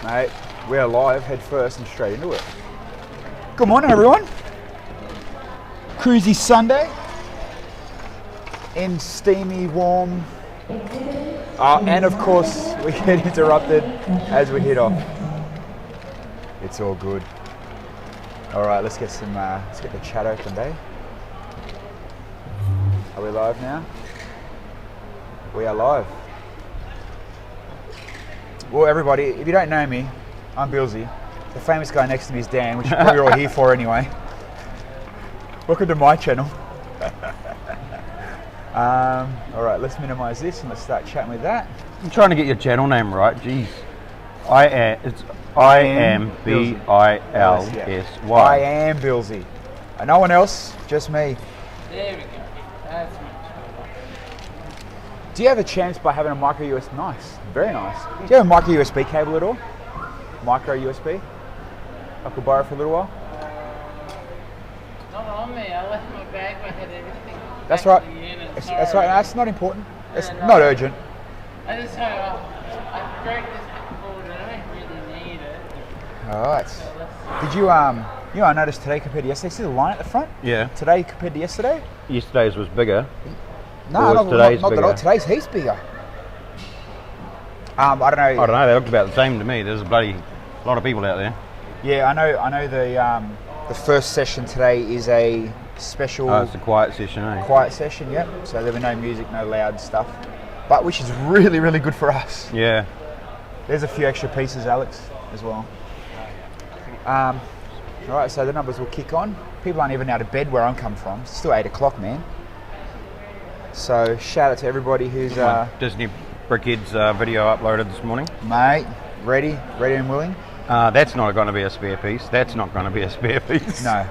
Mate, we're live, head first and straight into it. Good morning, everyone. Cruisy Sunday in steamy, warm. And of course, we get interrupted as we hit off. It's all good. All right, let's get the chat open, eh? Are we live now? We are live. Well, everybody, if you don't know me, I'm Billsy. The famous guy next to me is Dan, which you're probably all here for anyway. Welcome to my channel. All right, let's minimize this and let's start chatting with that. I'm trying to get your channel name right. Jeez, I am B-I-L-S-Y. I am Billsy. No one else, just me. There we go. That's much better. Do you have a chance by having a micro USB? Nice, very nice. Do you have a micro USB cable at all? Micro USB? I could borrow for a little while. Not on me. I left my bag. I had everything. That's back right. to the unit. That's Sorry. right. No, it's not important. It's Yeah, no. not urgent. I just I broke this before, and I don't really need it. All right. So let's. Did you I noticed today compared to yesterday. See the line at the front? Yeah. Today compared to yesterday? Yesterday's was bigger. No, Or was today's not bigger? today's heaps bigger. I don't know. I don't know. They looked about the same to me. There's a lot of people out there. Yeah, I know. The first session today is a special Oh, it's a quiet session, eh? quiet session. Yep. So there'll be no music, no loud stuff, but which is really, really good for us. Yeah. There's a few extra pieces, Alex, as well. All right, so the numbers will kick on. People aren't even out of bed where I'm coming from. It's still 8 o'clock, man. So shout out to everybody who's Disney Brickheads video uploaded this morning. mate, ready and willing. That's not going to be a spare piece. That's not going to be a spare piece. No.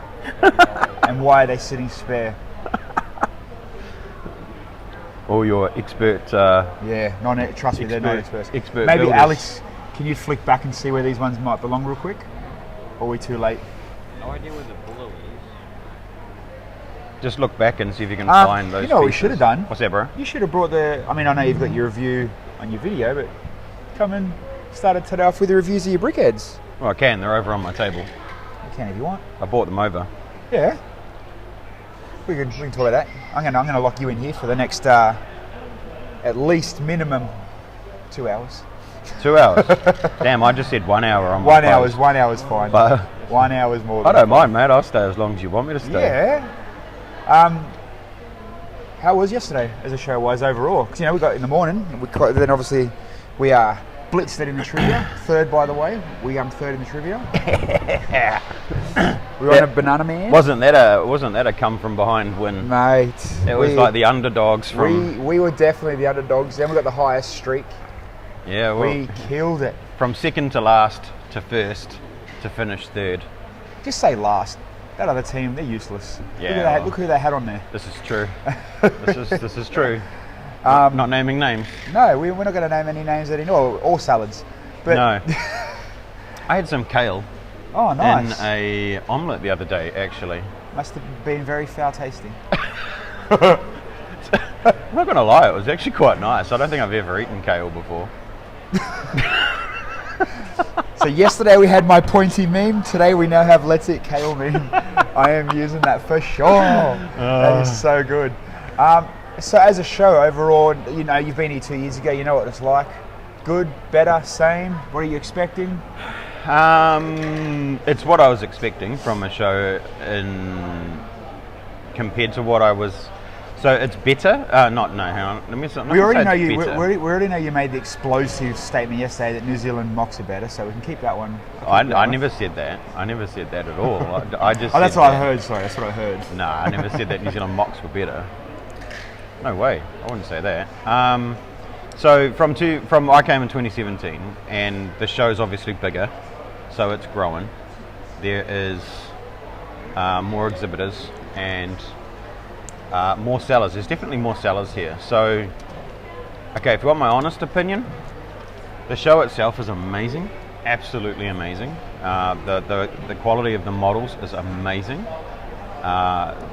And why are they sitting spare? All your expert. Yeah, trust me, they're not experts. Expert Maybe builders. Alex, can you flick back and see where these ones might belong real quick? Or are we too late? No idea where the blue is. Just look back and see if you can find those. You know what we pieces. should have done? What's that, bro? You should have brought I know you've got your review on your video, but come and started today off with the reviews of your brickheads. Well, I can. They're over on my table. You can if you want. I bought them over. Yeah. We can talk about that. I'm gonna lock you in here for the next at least minimum 2 hours. 2 hours. Damn, I just said 1 hour on my 1 hour post. 1 hour's fine. But 1 hour is more I than don't mind, mate. I'll stay as long as you want me to stay. Yeah. How was yesterday as a show wise overall? Because we got in the morning. Then obviously we are blitzed it in the trivia. Third, by the way. We third in the trivia. We were on a banana man. Wasn't that a come from behind win? Mate. It was like the underdogs from. We were definitely the underdogs. Then we got the highest streak. Yeah, well, We killed it. from second to last to first to finish third. Just say last. That other team, they're useless. Yeah. Look who they had on there. This is true. this is true. Not naming names. No, we're not going to name any names anymore, or salads. But No. I had some kale Oh, nice. in a omelette the other day, actually. Must have been very foul tasting. I'm not going to lie, it was actually quite nice. I don't think I've ever eaten kale before. So yesterday we had my pointy meme. Today we now have let's eat kale meme. I am using that for sure. That is so good. So as a show overall, you've been here 2 years ago. You know what it's like. Good, better, same. What are you expecting? It's what I was expecting from a show compared to what I was. So it's better. Hang on. We already know you made the explosive statement yesterday that New Zealand mocks are better, so we can keep that one. I never said that. I never said that at all. I just. Oh, that's said what I that- heard. Sorry, that's what I heard. No, I never said that New Zealand mocks were better. No way. I wouldn't say that. So I came in 2017, and the show's obviously bigger, so it's growing. There is more exhibitors and more sellers. There's definitely more sellers here. So, okay, if you want my honest opinion, the show itself is amazing, absolutely amazing. The quality of the models is amazing.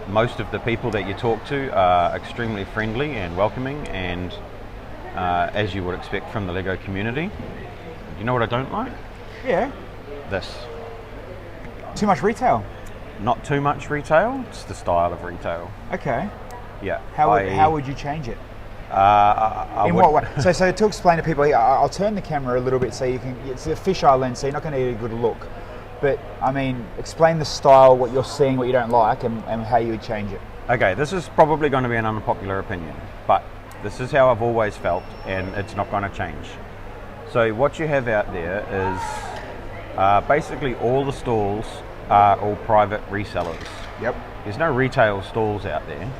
Most of the people that you talk to are extremely friendly and welcoming, and as you would expect from the Lego community. You know what I don't like? Yeah. This. Too much retail. Not too much retail, it's the style of retail. Okay. Yeah. How would you change it? I In would, what way? So to explain to people, I'll turn the camera a little bit so you can. It's a fisheye lens, so you're not going to get a good look. But I mean, explain the style, what you're seeing, what you don't like, and how you would change it. Okay, this is probably going to be an unpopular opinion, but this is how I've always felt, and it's not going to change. So what you have out there is basically all the stalls are all private resellers. Yep. There's no retail stalls out there.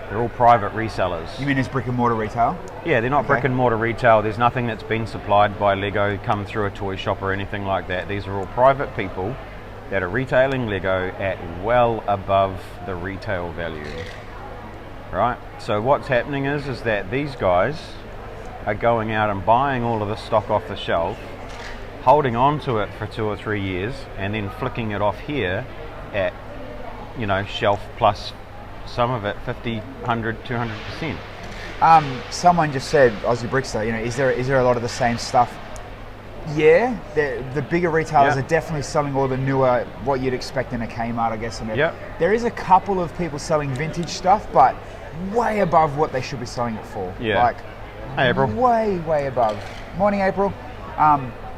They're all private resellers. You mean it's brick and mortar retail? Yeah, they're not Okay. brick and mortar retail. There's nothing that's been supplied by Lego, come through a toy shop or anything like that. These are all private people that are retailing Lego at well above the retail value. Right? So what's happening is that these guys are going out and buying all of the stock off the shelf, holding on to it for 2 or 3 years, and then flicking it off here at, shelf plus some of it 50, 100, 200%. Someone just said, Aussie Brickster, is there a lot of the same stuff? Yeah, the bigger retailers Yeah. are definitely selling all the newer, what you'd expect in a Kmart, I guess. Yep. There is a couple of people selling vintage stuff, but way above what they should be selling it for. Yeah. Like, Hey, April. way above. Morning, April.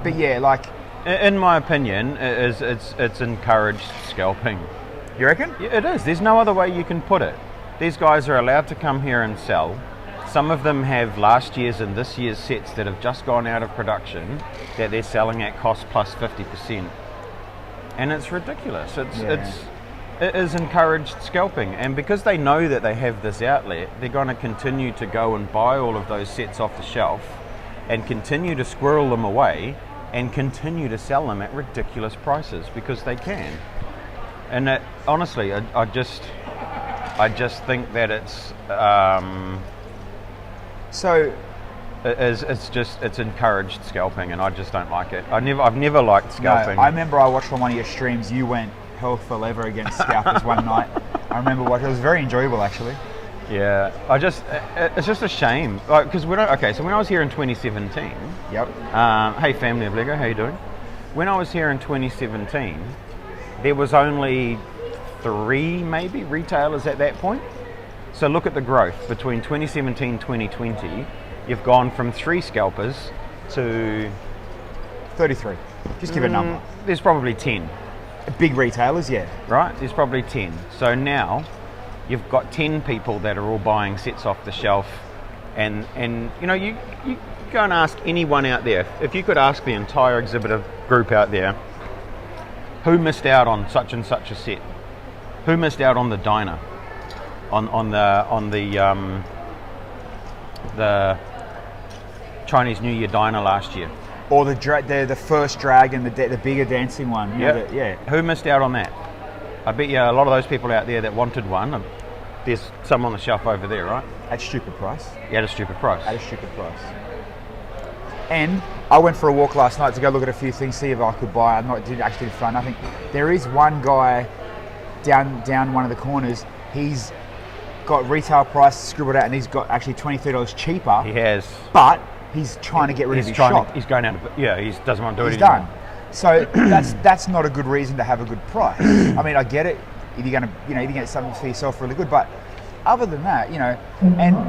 But yeah, like, In my opinion, it's encouraged scalping. you reckon? Yeah, it is. There's no other way you can put it. These guys are allowed to come here and sell. Some of them have last year's and this year's sets that have just gone out of production that they're selling at cost plus 50%. And it's ridiculous. It is encouraged scalping. And because they know that they have this outlet, they're going to continue to go and buy all of those sets off the shelf and continue to squirrel them away and continue to sell them at ridiculous prices because they can. And that, honestly, I just think that it's it's encouraged scalping, and I just don't like it. I've never liked scalping. No, I remember I watched on one of your streams. You went hell for leather against scalpers one night. I remember watching. It was very enjoyable, actually. Yeah, it's just a shame. Because so when I was here in 2017. Yep. Hey, family of Lego, how you doing? When I was here in 2017, there was only 3 maybe retailers at that point. So look at the growth between 2017 2020. You've gone from 3 scalpers to 33. Just give a number. There's probably 10. Big retailers, yeah. Right? There's probably 10. So now you've got 10 people that are all buying sets off the shelf, and you go and ask anyone out there. If you could ask the entire exhibitor group out there, who missed out on such and such a set? Who missed out on the diner? On the Chinese New Year diner last year? Or the first dragon, the bigger dancing one. Yeah. Who missed out on that? I bet you a lot of those people out there that wanted one, there's some on the shelf over there, right? At a stupid price. Yeah, at a stupid price. At a stupid price. And I went for a walk last night to go look at a few things, see if I could buy. Didn't actually find nothing. There is one guy down one of the corners. He's got retail price scribbled out, and he's got actually $20-30 cheaper. He has. But he's trying to get rid of his shop. He's going out of, he doesn't want to do it He's anymore. done. So that's not a good reason to have a good price. I mean, I get it. If you're gonna, if you get something for yourself really good, but other than that, and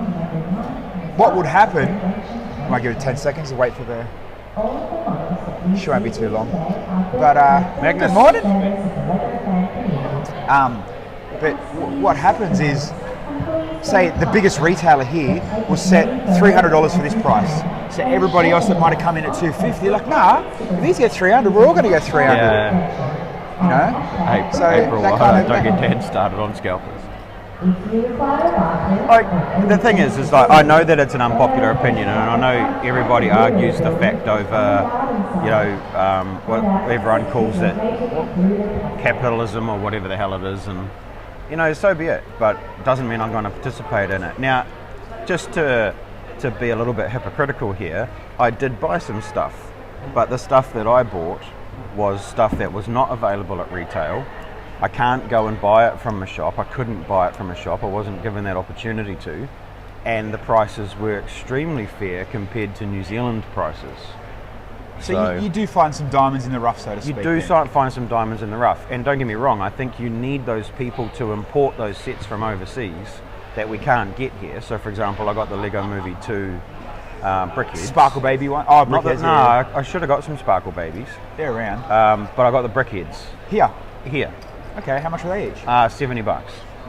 what would happen? I might give it 10 seconds to wait for the. She won't be too long. But Magnus. good morning. But what happens is, say the biggest retailer here will set $300 for this price. So everybody else that might have come in at $250, like, nah, if these get $300, we're all going to go $300. Yeah. Hey, so April, don't get Dan started on scalpers. Like, the thing is like, I know that it's an unpopular opinion, and I know everybody argues the fact over, what everyone calls it, capitalism or whatever the hell it is, and so be it. But it doesn't mean I'm going to participate in it. Now, just to be a little bit hypocritical here, I did buy some stuff, but the stuff that I bought was stuff that was not available at retail. I can't go and buy it from a shop. I couldn't buy it from a shop. I wasn't given that opportunity to. And the prices were extremely fair compared to New Zealand prices. So you do find some diamonds in the rough, so to speak. You do find some diamonds in the rough, and don't get me wrong, I think you need those people to import those sets from overseas that we can't get here. So for example, I got the Lego Movie 2 Brickheads. Sparkle Baby one? Oh, Not Brickheads. that, no, I should have got some Sparkle Babies. They're around. But I got the Brickheads Here. here. Okay, how much are they each? $70.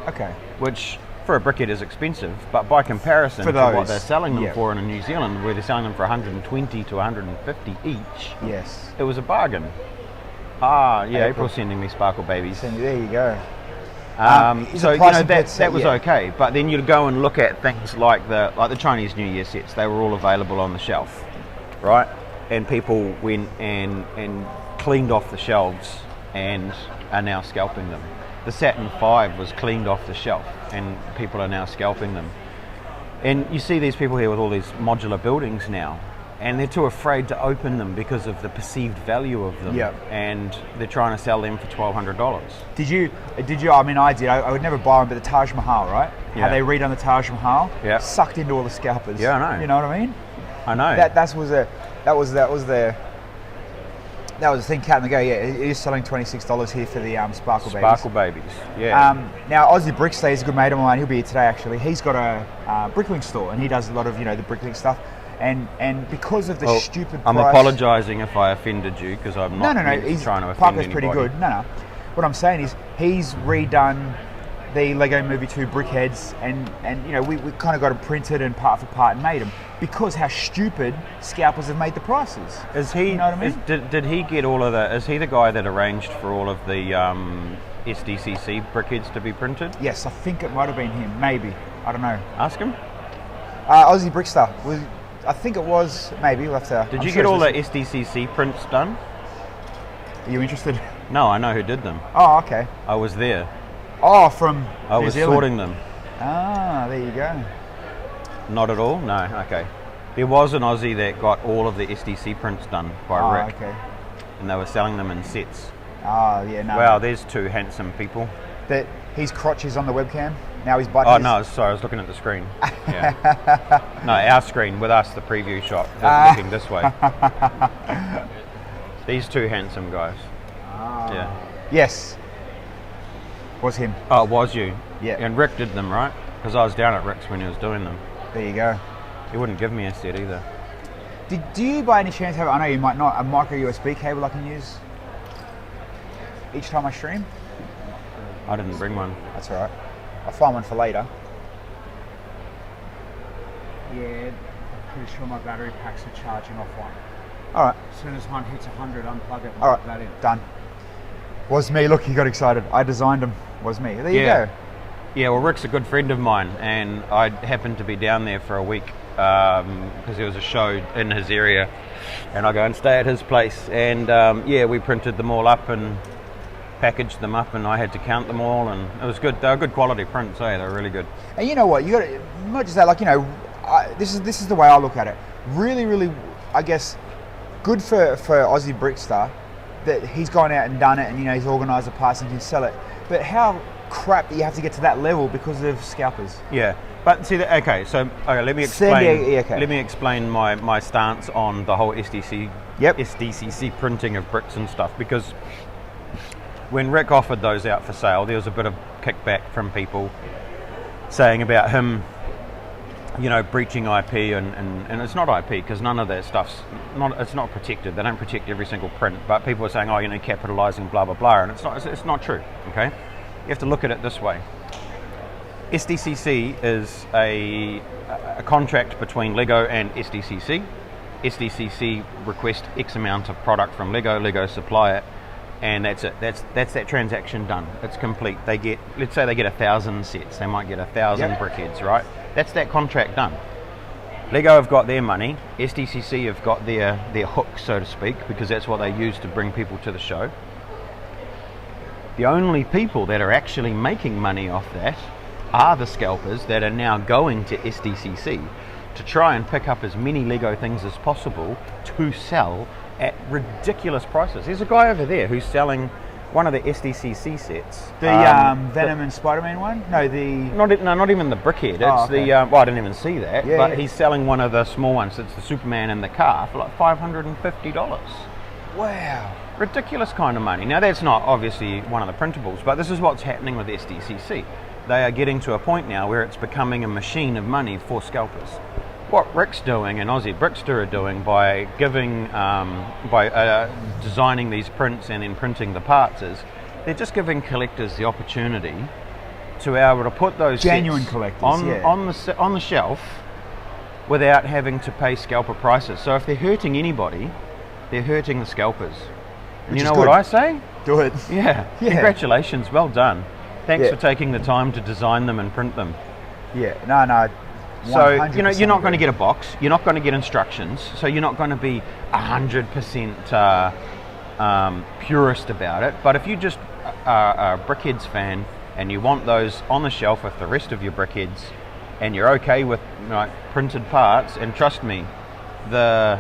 Okay. Which for a brickhead is expensive, but by comparison For to what those, they're selling them yeah. for in New Zealand, where they're selling them for 120 to 150 each, Yes. it was a bargain. Ah, yeah, April. April's sending me Sparkle Babies. There you go. Is So the you price know of that bits, that was yeah. okay, but then you'd go and look at things like the Chinese New Year sets. They were all available on the shelf, right? And people went and cleaned off the shelves and are now scalping them. The Saturn V was cleaned off the shelf, and people are now scalping them. And you see these people here with all these modular buildings now, and they're too afraid to open them because of the perceived value of them. Yep. And they're trying to sell them for $1,200. Did you? I mean, I did. I would never buy one, but the Taj Mahal, right? Yeah. How they redone the Taj Mahal? Yeah. Sucked into all the scalpers. Yeah, I know. You know what I mean? I know. That was the thing. Cat in the go. Yeah, it is selling $26 here for the Sparkle Babies. Sparkle Babies, yeah. Now Aussie Brickstay is a good mate of mine. He'll be here today actually. He's got a bricklink store, and he does a lot of the bricklink stuff. And because of the stupid I'm price, apologising if I offended you, because I'm not no. He's trying to offend Parker's anybody. pretty good. No. What I'm saying is he's redone the Lego Movie 2 Brickheads, and we kind of got them printed and part for part and made them because how stupid scalpers have made the prices. Is he? You know what I mean? Did he get all of the? Is he the guy that arranged for all of the SDCC brickheads to be printed? Yes, I think it might have been him. Maybe, I don't know. Ask him. Aussie Brickstar was. I think it was. Maybe we'll have to. Did I'm you sure get all the it's- SDCC prints done? Are you interested? No, I know who did them. Oh, okay. I was there. Oh, from I New was Zealand. sorting them. Ah, there you go. Not at all. No. Okay. There was an Aussie that got all of the SDC prints done by Rick, Okay. and they were selling them in sets. Ah, yeah, no. Wow, there's two handsome people. That his crotch is on the webcam. Now his butt. Oh is. no, sorry, I was looking at the screen. Yeah. No, our screen with us, the preview shot, is looking this way. These two handsome guys. Yeah. Yes. Was him. Oh, it was you? Yeah. And Rick did them, right? Because I was down at Rick's when he was doing them. There you go. He wouldn't give me a set either. Do you by any chance have? I know you might not. A micro USB cable I can use each time I stream. I didn't bring one. That's all right. I'll find one for later. Yeah, I'm pretty sure my battery packs are charging off one. All right. As soon as one hits 100, unplug it and All plug right. that in. Done. Was me. Look, he got excited. I designed them. Was me. There you Yeah. go. Yeah, well, Rick's a good friend of mine, and I happened to be down there for a week because there was a show in his area, and I go and stay at his place. And yeah, we printed them all up and packaged them up, and I had to count them all, and it was good. They were good quality prints, eh? They were really good. And you know what? You got to not just that. Like this is the way I look at it. Really, I guess, good for Aussie Brickstar that he's gone out and done it, and he's organised the parts and can sell it. But how crap that you have to get to that level because of scalpers. Yeah, but see, okay, let me explain. Okay. Let me explain my stance on the whole SDCC printing of bricks and stuff, because when Rick offered those out for sale, there was a bit of kickback from people saying about him, breaching IP, and it's not IP because none of that stuff's it's not protected. They don't protect every single print, but people are saying, capitalising, blah blah blah, and it's not true. Okay. You have to look at it this way. SDCC is a contract between Lego and SDCC. SDCC request X amount of product from Lego supply it, and that's it. That's that transaction done. It's complete. Let's say they get 1,000 sets. They might get 1,000 brickheads, right? That's that contract done. Lego have got their money. SDCC have got their hook, so to speak, because that's what they use to bring people to the show. The only people that are actually making money off that are the scalpers that are now going to SDCC to try and pick up as many Lego things as possible to sell at ridiculous prices. There's a guy over there who's selling one of the SDCC sets. The Venom and Spider-Man one? No, Not even the Brickhead. It's Oh, okay. well, I didn't even see that. Yeah, but yeah. he's selling one of the small ones. It's the Superman in the car for like $550. wow. Ridiculous kind of money. Now that's not obviously one of the printables, but this is what's happening with SDCC. They are getting to a point now where it's becoming a machine of money for scalpers. What Rick's doing and Aussie Brickster are doing by designing these prints and then printing the parts is they're just giving collectors the opportunity to be able to put those Genuine sets collectors, on yeah. on the shelf without having to pay scalper prices. So if they're hurting anybody, they're hurting the scalpers. And Which you is know what good. I say? Do it. Yeah. Yeah. Congratulations, well done. Thanks Yeah. for taking the time to design them and print them. Yeah, no. So, you know, 100% you're not going to agree. get a box, you're not going to get instructions, so you're not going to be 100% purist about it. But if you just are a Brickheads fan and you want those on the shelf with the rest of your Brickheads and you're okay with printed parts, and trust me, the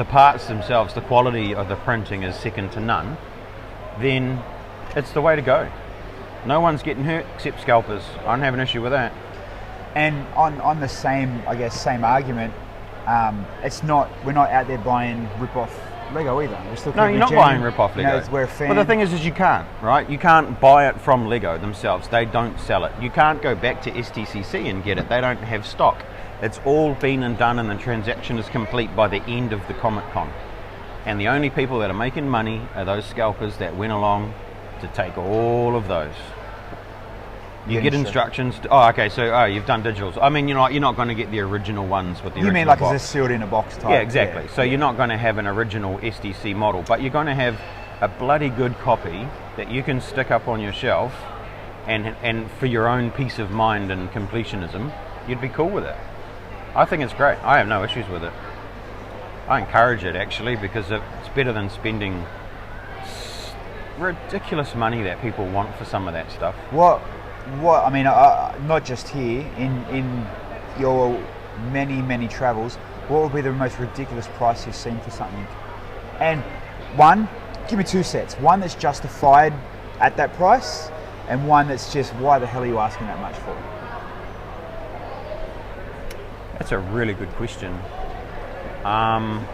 parts themselves, the quality of the printing is second to none, then it's the way to go. No one's getting hurt except scalpers. I don't have an issue with that. And on the same argument, we're not out there buying rip-off Lego either. We're still No, keeping you're not it genuine. buying rip-off You Lego. know, we're a fan. But the thing is you can't, right? You can't buy it from Lego themselves. They don't sell it. You can't go back to STCC and get it. They don't have stock. It's all been and done, and the transaction is complete by the end of the Comic Con. And the only people that are making money are those scalpers that went along to take all of those. You Yeah, get sure. instructions. You've done digitals. I mean, you're not going to get the original ones with the You original mean like box. it's a sealed in a box type? Yeah, exactly. So you're not going to have an original SDC model, but you're going to have a bloody good copy that you can stick up on your shelf, and for your own peace of mind and completionism, you'd be cool with it. I think it's great. I have no issues with it. I encourage it actually, because it's better than spending ridiculous money that people want for some of that stuff. What? I mean, not just here. In your many travels, what would be the most ridiculous price you've seen for something? And give me two sets. One that's justified at that price, and one that's just, why the hell are you asking that much for? That's a really good question. And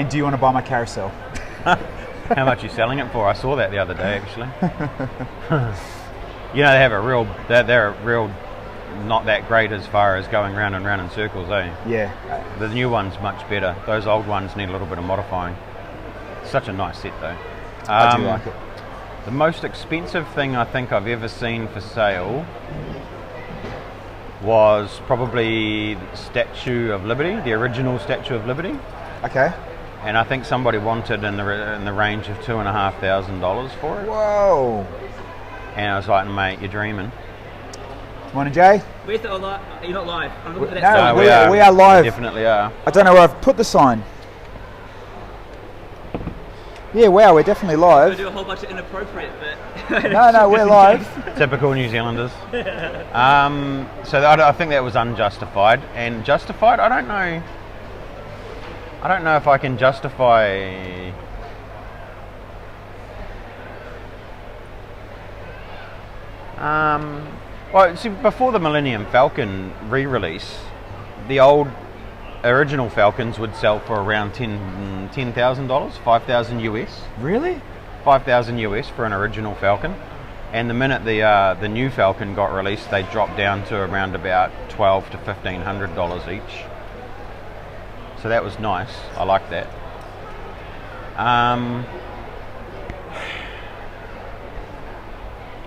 do you want to buy my carousel? How much are you selling it for? I saw that the other day actually. You know, they're a real not that great as far as going round and round in circles, eh? Yeah. The new one's much better. Those old ones need a little bit of modifying. Such a nice set though. I do like it. The most expensive thing I think I've ever seen for sale was probably the Statue of Liberty, the original Statue of Liberty. Okay. And I think somebody wanted in the range of $2,500 for it. Whoa. And I was like, mate, you're dreaming. Morning, Jay. Where's the live? You're not live. I'm looking for that. No, sign. we are live. We definitely are. I don't know where I've put the sign. Yeah, wow, we're definitely I'm gonna live. do a whole bunch of inappropriate, but No, we're live. Typical New Zealanders. So I think that was unjustified. And justified, I don't know if I can justify. Well, see, before the Millennium Falcon re-release, the old original Falcons would sell for around $10,000, $5,000 US. Really? $5,000 US for an original Falcon, and the minute the new Falcon got released, they dropped down to around about $1,200 to $1,500 each. So that was nice. I like that.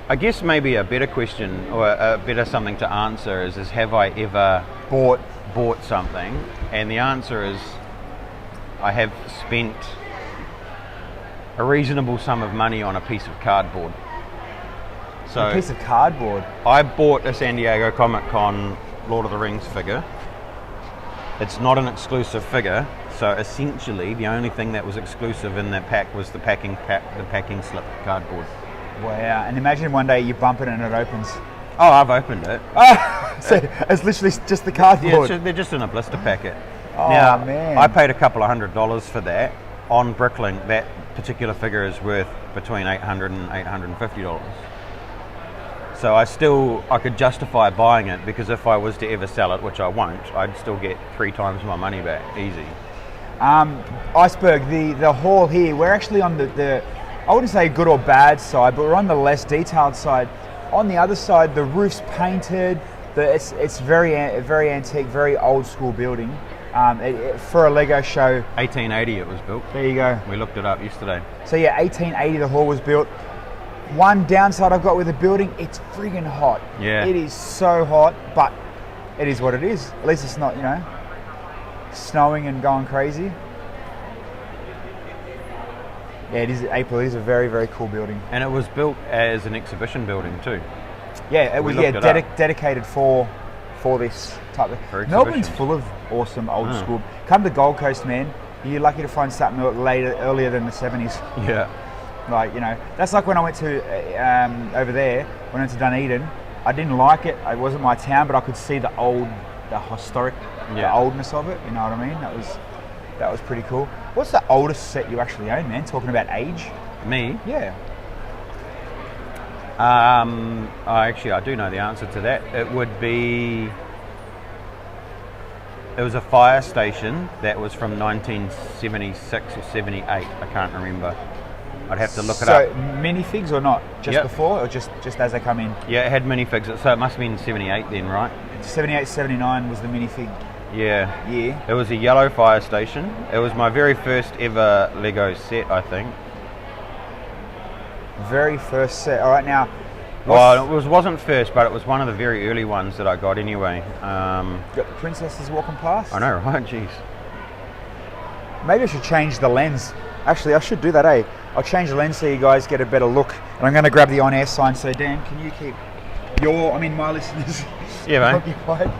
I guess maybe a better question, or a better something to answer is have I ever bought something? And the answer is I have spent a reasonable sum of money on a piece of cardboard. So A piece of cardboard. I bought a San Diego Comic-Con Lord of the Rings figure. It's not an exclusive figure, so essentially the only thing that was exclusive in that pack was the packing slip cardboard. Wow. And imagine one day you bump it and it opens. Oh, I've opened it. So it's literally just the cardboard. Yeah, they're just in a blister packet. Oh, now, man. I paid a couple of $100s for that, on Bricklink, that particular figure is worth between $800 and $850. So I could justify buying it, because if I was to ever sell it, which I won't, I'd still get 3 times my money back, easy. Iceberg, the hall here, we're actually on the I wouldn't say good or bad side, but we're on the less detailed side. On the other side, the roof's painted. It's very antique, very old school building. For a Lego show. 1880 it was built. There you go. We looked it up yesterday. So yeah, 1880 the hall was built. One downside I've got with the building, it's friggin' hot. Yeah. It is so hot, but it is what it is. At least it's not, snowing and going crazy. Yeah, it is. April is a very, very cool building. And it was built as an exhibition building too. Yeah, it was dedicated for this type of. Melbourne's full of awesome old school. Come to Gold Coast, man. You're lucky to find something earlier than the 70s. Yeah. Like, that's like when I went to over there, when I went to Dunedin. I didn't like it. It wasn't my town, but I could see the historic, the oldness of it. You know what I mean? That was pretty cool. What's the oldest set you actually own, man? Talking about age. Me? Yeah. I do know the answer to that. It was a fire station that was from 1976 or 78. I can't remember. I'd have to look it up. So minifigs or not? Just before or just as they come in? Yeah, it had minifigs. So it must have been 78 then, right? 78, 79 was the minifig. Yeah. Yeah. It was a yellow fire station. It was my very first ever Lego set, I think. Very first set. All right, now. Well, it wasn't first, but it was one of the very early ones that I got anyway. Got the princesses walking past. I know, right? Jeez. Maybe I should change the lens. Actually, I should do that, eh? I'll change the lens so you guys get a better look. And I'm going to grab the on-air sign. So, Dan, can you keep my listeners occupied?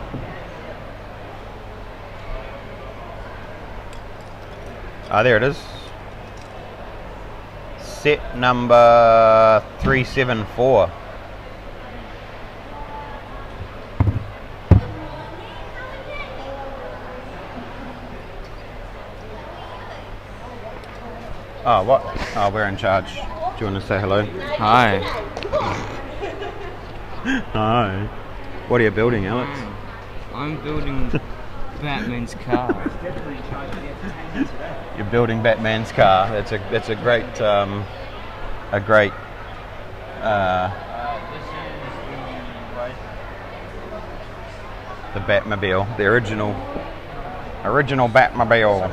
There it is. Set number 374. Oh, what? Oh, we're in charge. Do you want to say hello? Hi. Hi. What are you building, Alex? I'm building Batman's car. You're building Batman's car. That's a great the Batmobile, the original Batmobile.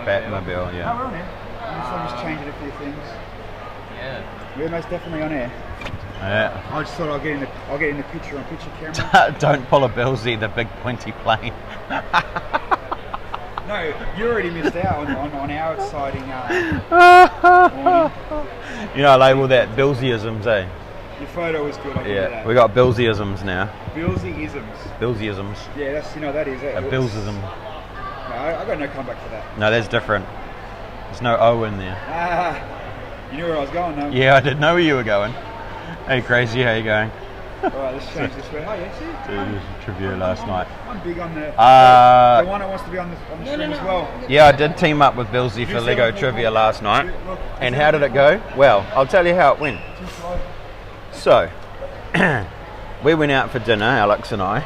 Batmobile, yeah. Oh, we're on air. I'm just changing a few things. Yeah. We're most definitely on air. Yeah. I just thought I'll get in the picture on picture camera. Don't pull a Billsy, the big pointy plane. No, you already missed out on our exciting You know, I label that Billsyisms, eh? Your photo was good, I'll give you that. We got Billsyisms now. Billsy-isms. Billsyisms. Yeah, that's, that is it. A Billsism. No, I got no comeback for that. No, that's different. There's no O in there. You knew where I was going though. Yeah, I didn't know where you were going. Hey, crazy, how you going? Alright, let's change this way. Oh, yeah, see? Dude, trivia last night. I'm big on the one that wants to be on the stream as well. Yeah, I did team up with Billsy for Lego trivia last night. And how did it go? Well, I'll tell you how it went. So, we went out for dinner, Alex and I,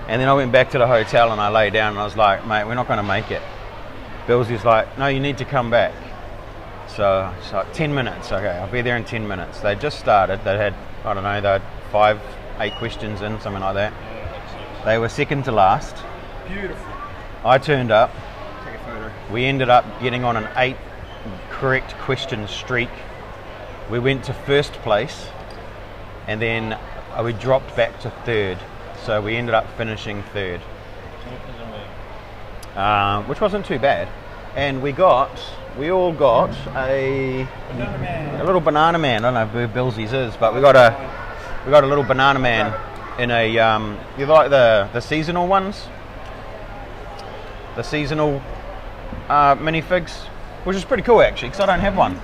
and then I went back to the hotel and I lay down and I was like, mate, we're not going to make it. Billsy's like, no, you need to come back. So it's like 10 minutes. Okay, I'll be there in 10 minutes. They just started. They had, I don't know, they had 5-8 questions in, something like that. They were second to last. Beautiful. I turned up. Take a photo. We ended up getting on an 8 correct question streak. We went to first place and then we dropped back to third. So we ended up finishing third. Which wasn't too bad. And we all got a little banana man. I don't know who Billsy's is, but we got a little banana man in a you like the seasonal ones, the seasonal minifigs, which is pretty cool actually, because I don't have one.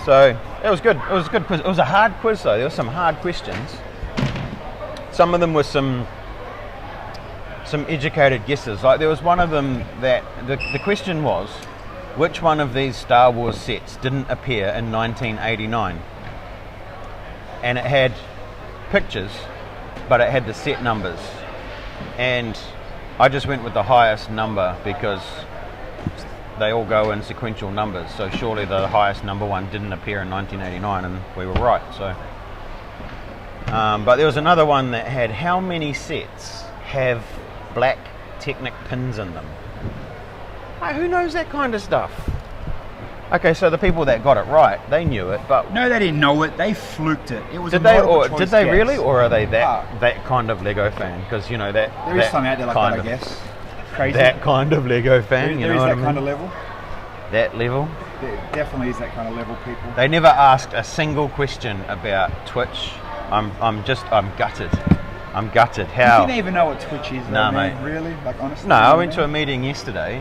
So it was good. It was a good quiz. It was a hard quiz though. There were some hard questions. Some of them were some educated guesses. Like there was one of them that the question was, which one of these Star Wars sets didn't appear in 1989? And it had pictures, but it had the set numbers. And I just went with the highest number because they all go in sequential numbers. So surely the highest number one didn't appear in 1989, and we were right. So, but there was another one that had how many sets have black Technic pins in them? Like, who knows that kind of stuff? Okay, so the people that got it right, they knew it, but No, they didn't know it. They fluked it. It was did a they? multiple Or choice did they guess. really? Or are they that kind of Lego fan? Because you know that There is that some out there like kind that, I of- guess. Crazy. That kind of Lego fan. There You is know what that I mean? kind of level. That level. There definitely is that kind of level, people. They never asked a single question about Twitch. I'm gutted. I'm gutted. You How? didn't even know what Twitch is, though, Nah, man. mate. Really? Like, honestly? No, I went to a meeting yesterday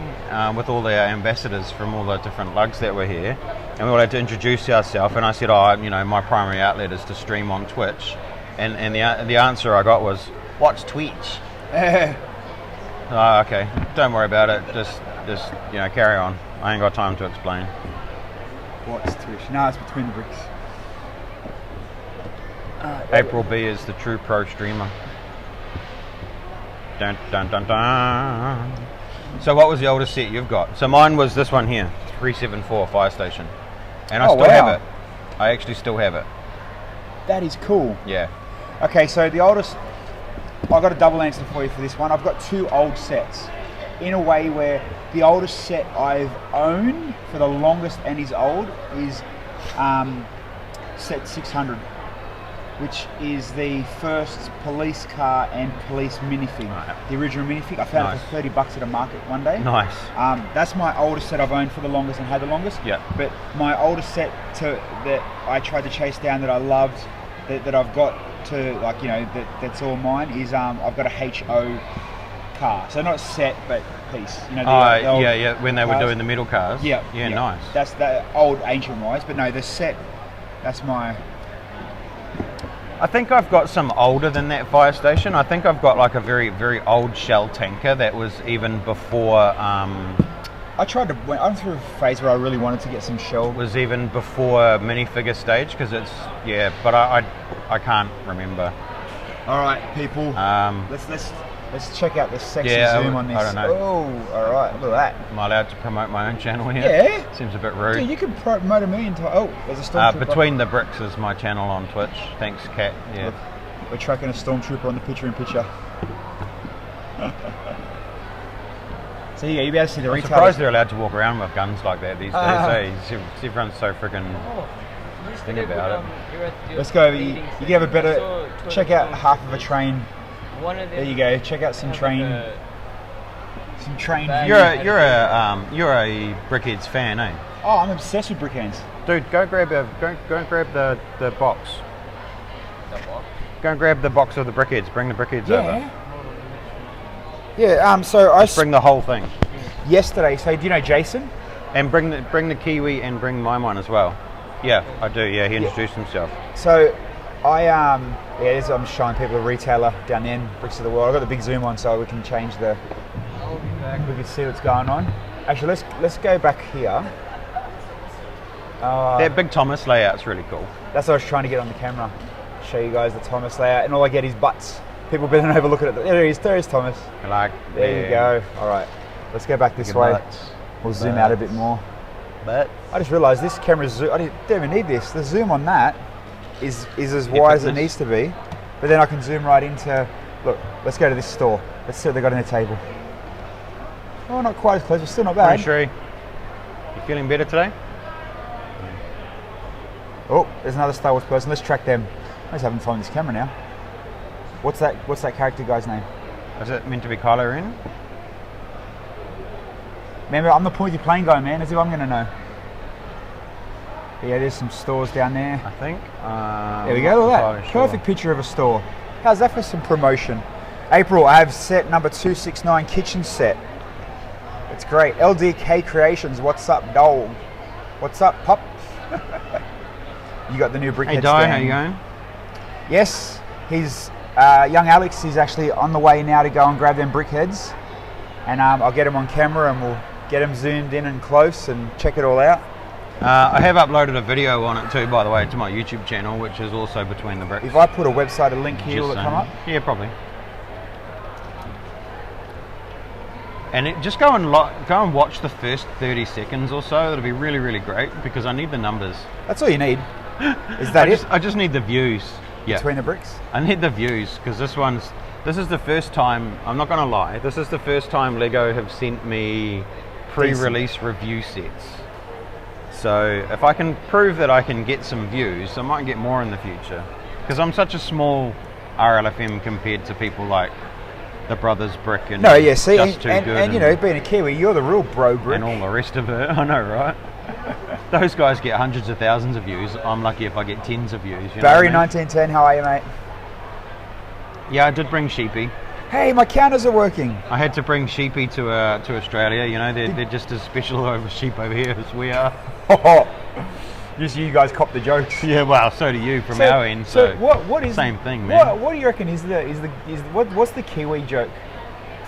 with all the ambassadors from all the different lugs that were here, and we all had to introduce ourselves. And I said, my primary outlet is to stream on Twitch, and the answer I got was, "What's Twitch?" Oh, okay, don't worry about it. Just carry on. I ain't got time to explain. What's Twitch? No, it's between the bricks. April B is the true pro streamer. Dun dun dun dun. So what was the oldest set you've got? So mine was this one here, 374 Fire Station, and I Oh, still wow. have it. I actually still have it. That is cool. Yeah. Okay, so the oldest, I've got a double answer for you for this one. I've got two old sets in a way where the oldest set I've owned for the longest and is old is set 600, which is the first police car and police minifig. Right. The original minifig. I found it Nice. for $30 at a market one day. Nice. That's my oldest set I've owned for the longest and had the longest. Yeah. But my oldest set that I tried to chase down that I loved, that I've got to that's all mine is I've got a HO car. So not set but piece. The old Yeah. When they were cars. doing the middle cars. Yeah. Yeah. Nice. That's the old ancient wise, but no, the set. That's my. I think I've got some older than that Fire Station. I think I've got like a very, very old Shell tanker that was even before. I tried to. I'm through a phase where I really wanted to get some shell. Was even before minifigure stage because it's but I can't remember. All right, people. Let's check out the sexy zoom on this. I don't know. Oh, all right. Look at that. Am I allowed to promote my own channel here? Yeah. Seems a bit rude. Dude, you can promote a million times. Oh, there's a stormtrooper. Between the Bricks is my channel on Twitch. Thanks, Kat. Yeah. Look, we're tracking a stormtrooper on the picture-in-picture. So yeah, you'll be able to see the I'm retail. surprised they're allowed to walk around with guns like that these days. Everyone's so freaking thing about it. Let's go. You can have a better. Check out half of a train. One of them. There you go. Check out some train. Some train. Bad. view. You're a Brickheads fan, eh? Oh, I'm obsessed with brickhands. Dude, go and grab the box. The box? Go and grab the box of the Brickheads. Bring the Brickheads over. Yeah. So I Bring the whole thing, yesterday. So do you know Jason? and bring the Kiwi and bring my one as well. Yeah, I do. Yeah, he introduced himself. So I'm showing people a retailer down the end, Bricks of the World. I've got the big zoom on so we can change the. I'll be back. We can see what's going on. Actually, let's go back here. That big Thomas layout's really cool. That's what I was trying to get on the camera. Show you guys the Thomas layout, and all I get is butts. People better not overlook it. There he is. There is Thomas. There you go. All right, let's go back this Good way. butts. We'll zoom out a bit more. But I just realised this camera's zoom. I don't even need this. The zoom on that is as wide as it Epicness. needs to be. But then I can zoom right into. Look, let's go to this store. Let's see what they got on their table. Oh, not quite as close, but still not bad. pretty sure you feeling better today? Oh, there's another Star Wars person. Let's track them. I'm just having fun with this camera now. What's that character guy's name? Is it meant to be Kylo Ren? Remember, I'm the pointy plane guy, man. As if I'm going to know. But yeah, there's some stores down there. I think. There we go, look at that. Perfect picture of a store. How's that for some promotion? April, I have set number 269 kitchen set. It's great. LDK Creations, what's up, dog? What's up, pup? You got the new brickhead Hey Di, stand. how you going? Yes, he's young Alex. He's actually on the way now to go and grab them brickheads, and I'll get him on camera and we'll get him zoomed in and close and check it all out. I have uploaded a video on it too, by the way, to my YouTube channel, which is also Between the Bricks. If I put a website, a link here, Just will it saying. come up? Yeah, probably. And just go and watch the first 30 seconds or so. That'll be really, really great because I need the numbers. That's all you need. Is that it? I just need the views. Yeah. Between the Bricks? I need the views because this is the first time, I'm not going to lie, this is the first time Lego have sent me pre-release review sets. So if I can prove that I can get some views, I might get more in the future. Because I'm such a small RLFM compared to people like the Brothers Brick and No, yeah, see, Just Too Good and you know, being a Kiwi, you're the real bro brick. and all the rest of it. I know, right? Those guys get hundreds of thousands of views. I'm lucky if I get tens of views. You know Barry what I mean? 1910, how are you, mate? Yeah, I did bring Sheepy. Hey, my counters are working. I had to bring Sheepy to Australia. You know, they're just as special over sheep over here as we are. Just you guys cop the jokes. Yeah, well, so do you from our end. So what is same thing, man? What do you reckon is what's the Kiwi joke?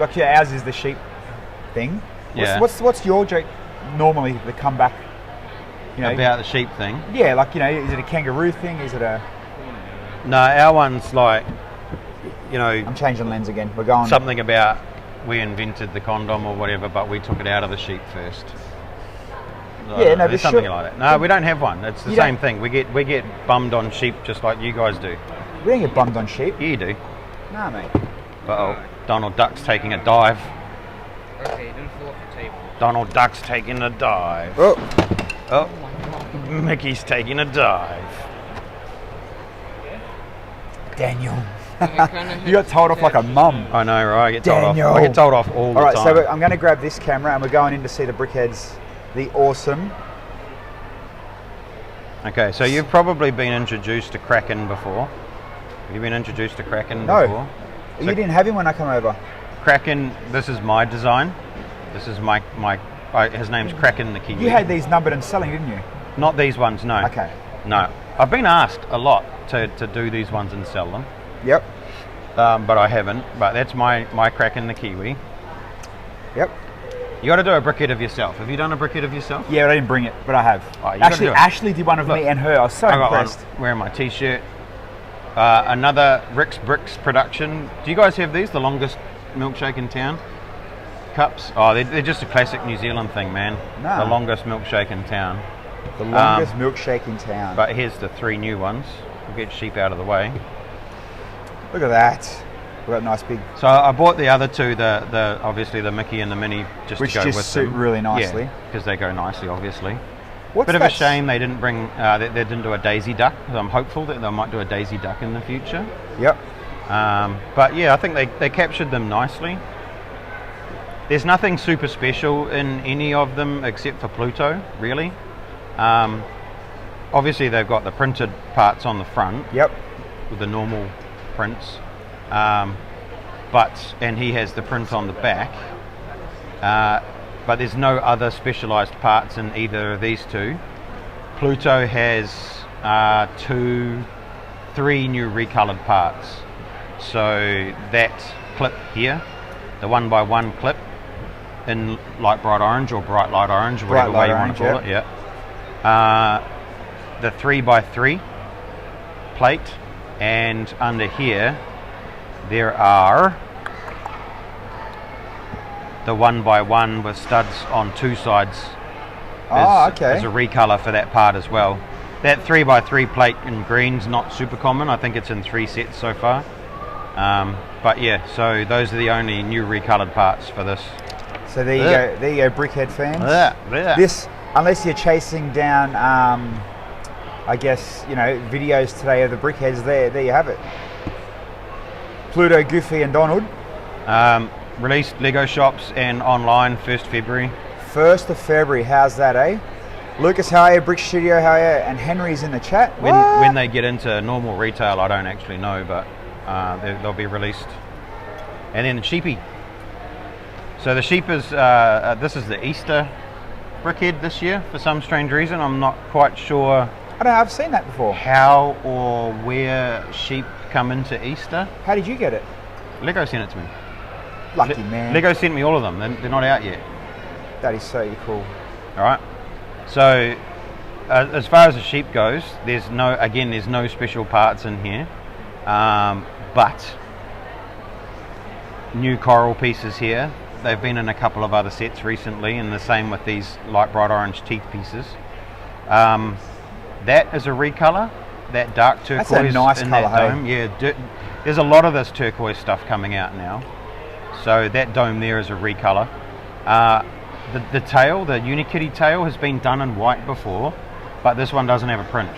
Like yeah, ours is the sheep thing. Yeah. What's your joke normally? The comeback. You know, About the sheep thing? yeah, like you know, is it a kangaroo thing? Is it a? No, our one's like, you know, I'm changing lens again. We're going. something about we invented the condom or whatever, but we took it out of the sheep first. Yeah, no, there's but something sure- like that. No, we don't have one. It's the You same don't- thing. We get bummed on sheep just like you guys do. We don't get bummed on sheep. Yeah, you do. Nah, mate. Uh-oh, Donald Duck's taking a dive. Okay, don't fall off the table. Donald Duck's taking a dive. Oh, Oh, Mickey's taking a dive. Daniel. Kinda You got told off like a mum. I know, right? I get told Daniel. off. I get told off all the All right, time. so I'm going to grab this camera and we're going in to see the brickheads, the awesome. Okay, so you've probably been introduced to Kraken before. Have you been introduced to Kraken No. before? You didn't have him when I come over. Kraken, this is my design. This is his name's Kraken the Kiwi. You had these numbered and selling, didn't you? Not these ones, no. Okay. No. I've been asked a lot to do these ones and sell them, Yep. but I haven't. But that's my Kraken the Kiwi. Yep. You got to do a brickhead of yourself. Have you done a brickhead of yourself? Yeah, but I didn't bring it, but I have. Oh, you gotta Actually, do it. Ashley did one of Look, me and her. I was so I got one impressed. wearing my t-shirt. Another Rick's Bricks production. Do you guys have these? The longest milkshake in town? Cups? Oh, they're just a classic New Zealand thing, man. No. The longest milkshake in town. The longest milkshake in town. But here's the 3 new ones. We'll get sheep out of the way. Look at that. We've got nice big, So I bought the other two, the obviously the Mickey and the Minnie, just which to go just with suit them. really nicely. Yeah, because they go nicely, obviously. What's Bit of that? a shame they didn't bring, they didn't do a daisy duck. I'm hopeful that they might do a daisy duck in the future. Yep. But yeah, I think they captured them nicely. There's nothing super special in any of them except for Pluto, really. Obviously they've got the printed parts on the front Yep. with the normal prints, and he has the print on the back. But there's no other specialised parts in either of these two. Pluto has 3 new recoloured parts. So that clip here, the 1x1 clip in light bright orange or bright light orange, whatever way you want to call it, yeah. The 3x3 plate, and under here there are the 1x1 with studs on 2 sides. Oh, okay. There's a recolour for that part as well. That 3x3 plate in green's not super common. I think it's in 3 sets so far. But yeah, so those are the only new recoloured parts for this. So there you go. There you go, brickhead fans. Yeah. This, unless you're chasing down, I guess you know, videos today of the brickheads. There you have it. Pluto, Goofy, and Donald. Released Lego shops and online 1st February. 1st of February. How's that, eh? Lucas, how are you? Brick Studio, how are you? And Henry's in the chat. When they get into normal retail, I don't actually know, but they'll be released. And then the Sheepy. So the sheep is, this is the Easter brickhead this year for some strange reason. I'm not quite sure I don't know, I've seen that before. how or where sheep come into Easter. How did you get it? Lego sent it to me. Lucky man. Lego sent me all of them. They're not out yet. That is so cool. All right. So, as far as the sheep goes, there's no special parts in here, but new coral pieces here. They've been in a couple of other sets recently, and the same with these light bright orange teeth pieces. That is a recolor. That dark turquoise. That's a nice in colour, that hey? dome. Yeah, there's a lot of this turquoise stuff coming out now. So that dome there is a recolor. The tail, the Unikitty tail, has been done in white before, but this one doesn't have a print.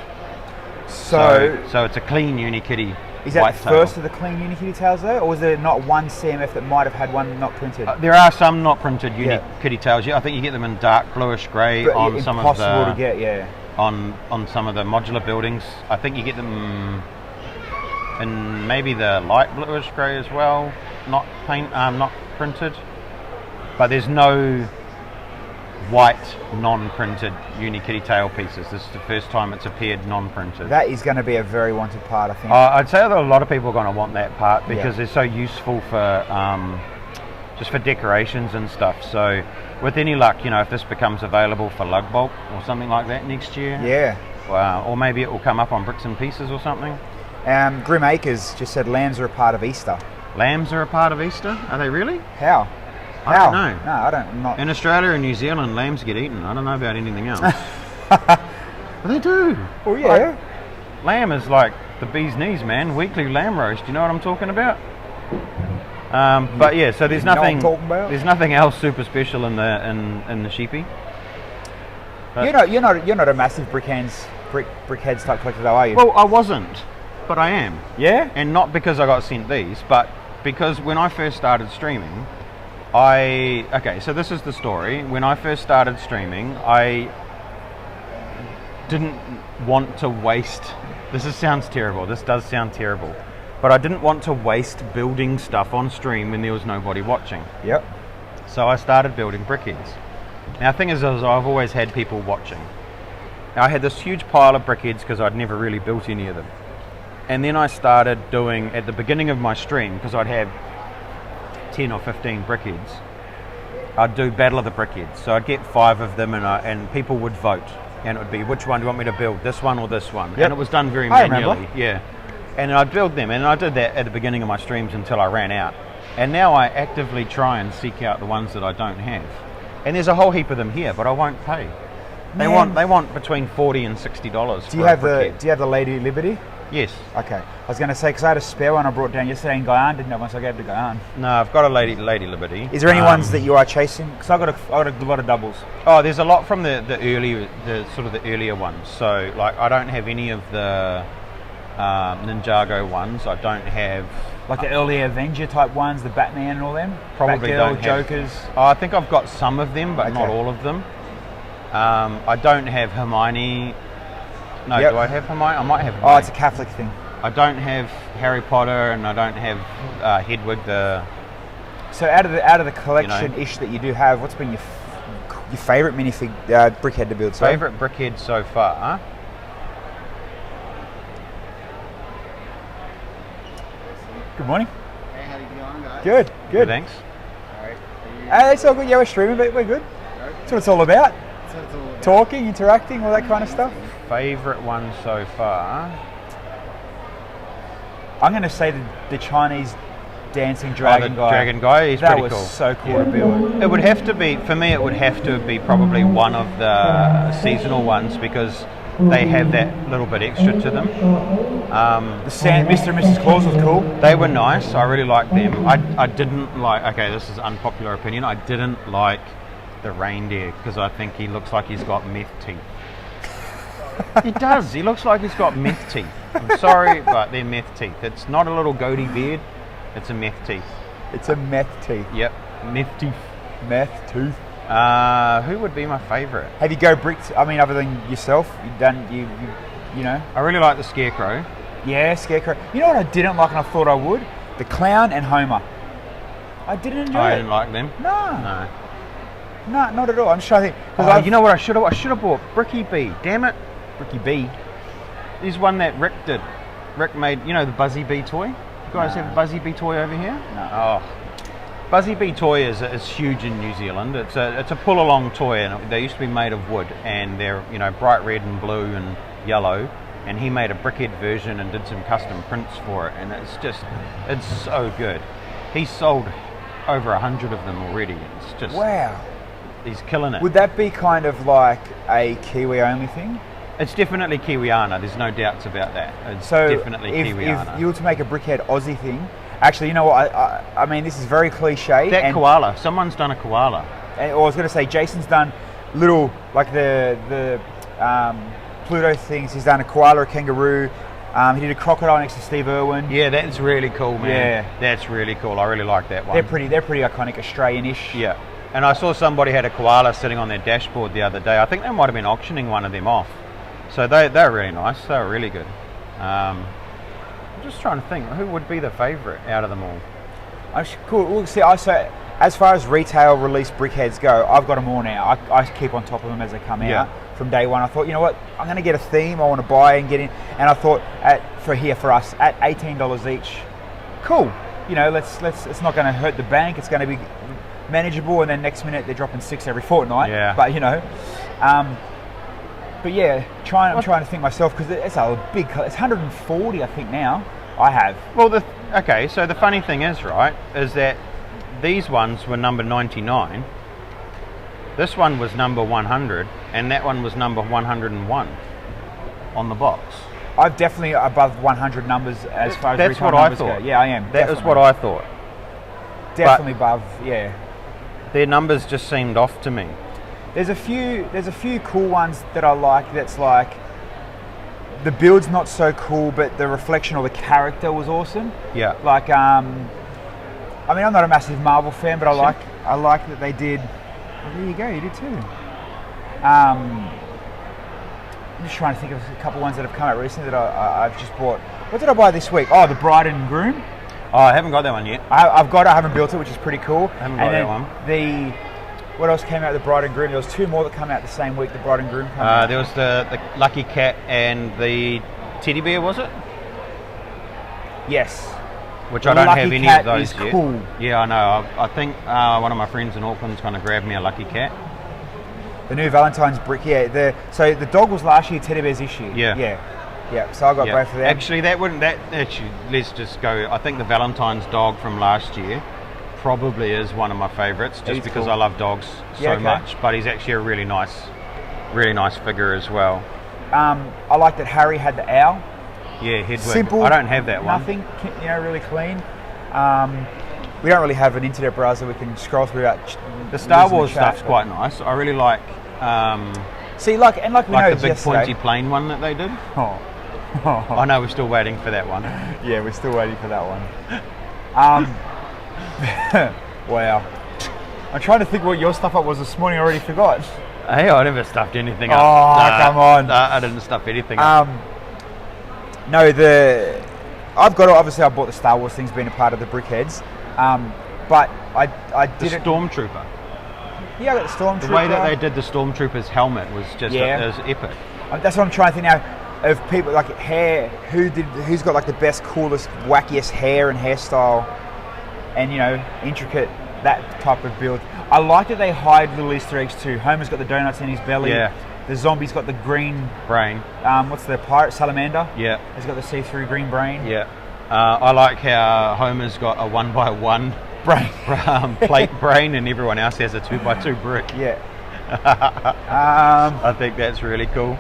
So it's a clean Unikitty. is that white the tail. first of the clean Unikitty tails though, or was there not one CMF that might have had one not printed? There are some not printed Yeah. Unikitty tails. Yeah, I think you get them in dark bluish grey But on some of impossible the to get, yeah. on some of the modular buildings. I think you get them in maybe the light bluish grey as well. Not printed. But there's no white non-printed Unikitty tail pieces. This is the first time it's appeared non-printed. That is going to be a very wanted part, I think. I'd say that a lot of people are going to want that part because Yeah. they're so useful for just for decorations and stuff. So with any luck, you know, if this becomes available for lug bulk or something like that next year, Yeah. or maybe it will come up on Bricks and Pieces or something. Grim Acres just said lambs are a part of Easter. Lambs are a part of Easter? Are they really? How? I don't know. No, I don't. Not. In Australia and New Zealand, lambs get eaten. I don't know about anything else. But they do. Oh yeah. Lamb is like the bee's knees, man. Weekly lamb roast. You know what I'm talking about? But yeah, so there's You know what I'm nothing. talking about? There's nothing else super special in the sheepy. But- You're not a massive brickheads type collector though, are you? Well, I wasn't, but I am, yeah. and not because I got sent these, but because when I first started streaming, so this is the story. When I first started streaming, I didn't want to waste. Sounds terrible. This does sound terrible, but I didn't want to waste building stuff on stream when there was nobody watching. Yep. So I started building brickheads. Now, the thing is I've always had people watching. Now, I had this huge pile of brickheads because I'd never really built any of them. And then I started doing, at the beginning of my stream, because I'd have 10 or 15 brickheads, I'd do Battle of the Brickheads. So I'd get 5 of them and people would vote. And it would be, which one do you want me to build, this one or this one? Yep. And it was done very I manually. remember. Yeah. And I'd build them, and I did that at the beginning of my streams until I ran out. And now I actively try and seek out the ones that I don't have. And there's a whole heap of them here, but I won't pay. They Man. want between $40 and $60. Do you have the Lady Liberty? Yes. Okay. I was going to say, because I had a spare one I brought down yesterday in Guyana, didn't have one, so I gave it to Guyana. No, I've got a Lady Liberty. Is there any ones that you are chasing? Because I got a lot of doubles. Oh, there's a lot from the earlier ones. So like I don't have any of the Ninjago ones. I don't have Like the early Avenger type ones, the Batman and all them? probably Batgirl, don't have, Jokers. Oh, I think I've got some of them, but not Okay. all of them. I don't have Hermione. No, Yep. do I have Hermione? I might have Hermione. Oh, it's a Catholic thing. I don't have Harry Potter, and I don't have Hedwig the. So out of the collection-ish that you do have, what's been your favourite minifig brickhead to build? Sorry? Favourite brickhead so far? Good morning. Hey, how you going, guys? Good, good. Thanks. Alright, are you... It's all good. Yeah, we're streaming, but we're good. That's what it's all about. That's what it's all about. Talking, interacting, all that kind of stuff. Favourite one so far? I'm going to say the Chinese dancing dragon the guy. dragon guy, he's that pretty was cool. so cool to build. It would have to be, for me, it would have to be probably one of the seasonal ones because they have that little bit extra to them. The Mr. and Mrs. Claus was cool. They were nice. I really liked them. I didn't like. Okay, this is unpopular opinion. I didn't like the reindeer because I think he looks like he's got meth teeth. He does. He looks like he's got meth teeth. I'm sorry, but they're meth teeth. It's not a little goatee beard. It's a meth teeth. It's a meth teeth. Yep, meth teeth. Meth tooth. Who would be my favourite? Have you go bricked? I mean, other than yourself, you've done you know. I really like the Scarecrow. Yeah, Scarecrow. You know what I didn't like, and I thought I would? The Clown and Homer. I didn't enjoy I it. didn't like them. No, No. not at all. I'm just trying to think. You know what I should have? I should have bought Bricky B. Damn it. Bricky B. There's one that Rick did. Rick made, you know, the Buzzy Bee toy. You guys have a Buzzy Bee toy over here? No. Oh, Buzzy Bee toy is huge in New Zealand. It's a pull along toy, and they used to be made of wood, and they're, you know, bright red and blue and yellow. And he made a brickhead version and did some custom prints for it, and it's so good. He's sold over 100 of them already. It's just Wow. He's killing it. Would that be kind of like a Kiwi only thing? It's definitely Kiwiana. There's no doubts about that. It's So definitely Kiwiana. if you were to make a brickhead Aussie thing, actually, you know what? I mean, this is very cliche. That koala. Someone's done a koala. I was going to say, Jason's done little, like the Pluto things. He's done a koala, a kangaroo. He did a crocodile next to Steve Irwin. Yeah, that's really cool, man. Yeah. That's really cool. I really like that one. They're pretty iconic, Australian-ish. Yeah. And I saw somebody had a koala sitting on their dashboard the other day. I think they might have been auctioning one of them off. So they're really nice. They're really good. I'm just trying to think, who would be the favourite out of them all? Cool. Well, see, so as far as retail release brickheads go, I've got them all now. I keep on top of them as they come out from day one. I thought, you know what, I'm going to get a theme. I want to buy and get in. And I thought for us at $18 each, cool. You know, let's. It's not going to hurt the bank. It's going to be manageable. And then next minute they're dropping 6 every fortnight. Yeah. But you know. But yeah, I'm trying to think myself, because it's a big. It's 140, I think now. I have. Well, so the funny thing is, right, is that these ones were number 99. This one was number 100, and that one was number 101 on the box. I'm definitely above 100 numbers as far as That's retail what I numbers thought. go. Yeah, I am. That is what I thought. Definitely above. Yeah. Their numbers just seemed off to me. There's a few cool ones that I like. That's like the build's not so cool, but the reflection or the character was awesome. Yeah. Like I mean, I'm not a massive Marvel fan, but I like that they did. Well, there you go, you did too. I'm just trying to think of a couple ones that have come out recently that I've just bought. What did I buy this week? Oh, the Bride and Groom. Oh, I haven't got that one yet. I've got it. I haven't built it, which is pretty cool. I haven't got that one. What else came out? The Bride and Groom. There was 2 more that came out the same week. The Bride and Groom came out. There was the Lucky Cat and the Teddy Bear, was it? Yes. Which The I don't Lucky have any Cat of those is yet. cool. Yeah, I know. I think one of my friends in Auckland's going to grab me a Lucky Cat. The new Valentine's brick. Yeah. So the dog was last year. Teddy Bear's this year. Yeah. So I got both of them. Actually, let's just go. I think the Valentine's dog from last year probably is one of my favourites, just because cool. I love dogs so much. But he's actually a really nice figure as well. I like that Harry had the owl. Yeah, Hedwig. Simple. I don't have that one. Nothing, really clean. We don't really have an internet browser we can scroll through that. The Star Wars stuff's quite nice. I really like. See, like we like know the big pointy plane one that they did. Oh. I know we're still waiting for that one. Yeah, we're still waiting for that one. Wow. I'm trying to think what your stuff up was this morning. I already forgot. Hey, I never stuffed anything up. Oh, come on. I didn't stuff anything up. No, I've got, obviously I bought the Star Wars things being a part of the Brickheads, but I didn't. The Stormtrooper. Yeah, I got the Stormtrooper. The way that they did the Stormtrooper's helmet was just it was epic. That's what I'm trying to think now. Of people like hair, who's got like the best, coolest, wackiest hair and hairstyle, and intricate, that type of build. I like that they hide little Easter eggs too. Homer's got the donuts in his belly. Yeah. The zombie's got the green brain. What's the pirate salamander? Yeah. He's got the see-through green brain. Yeah. I like how Homer's got a 1x1 brain, plate brain, and everyone else has a 2x2 brick. Yeah. I think that's really cool.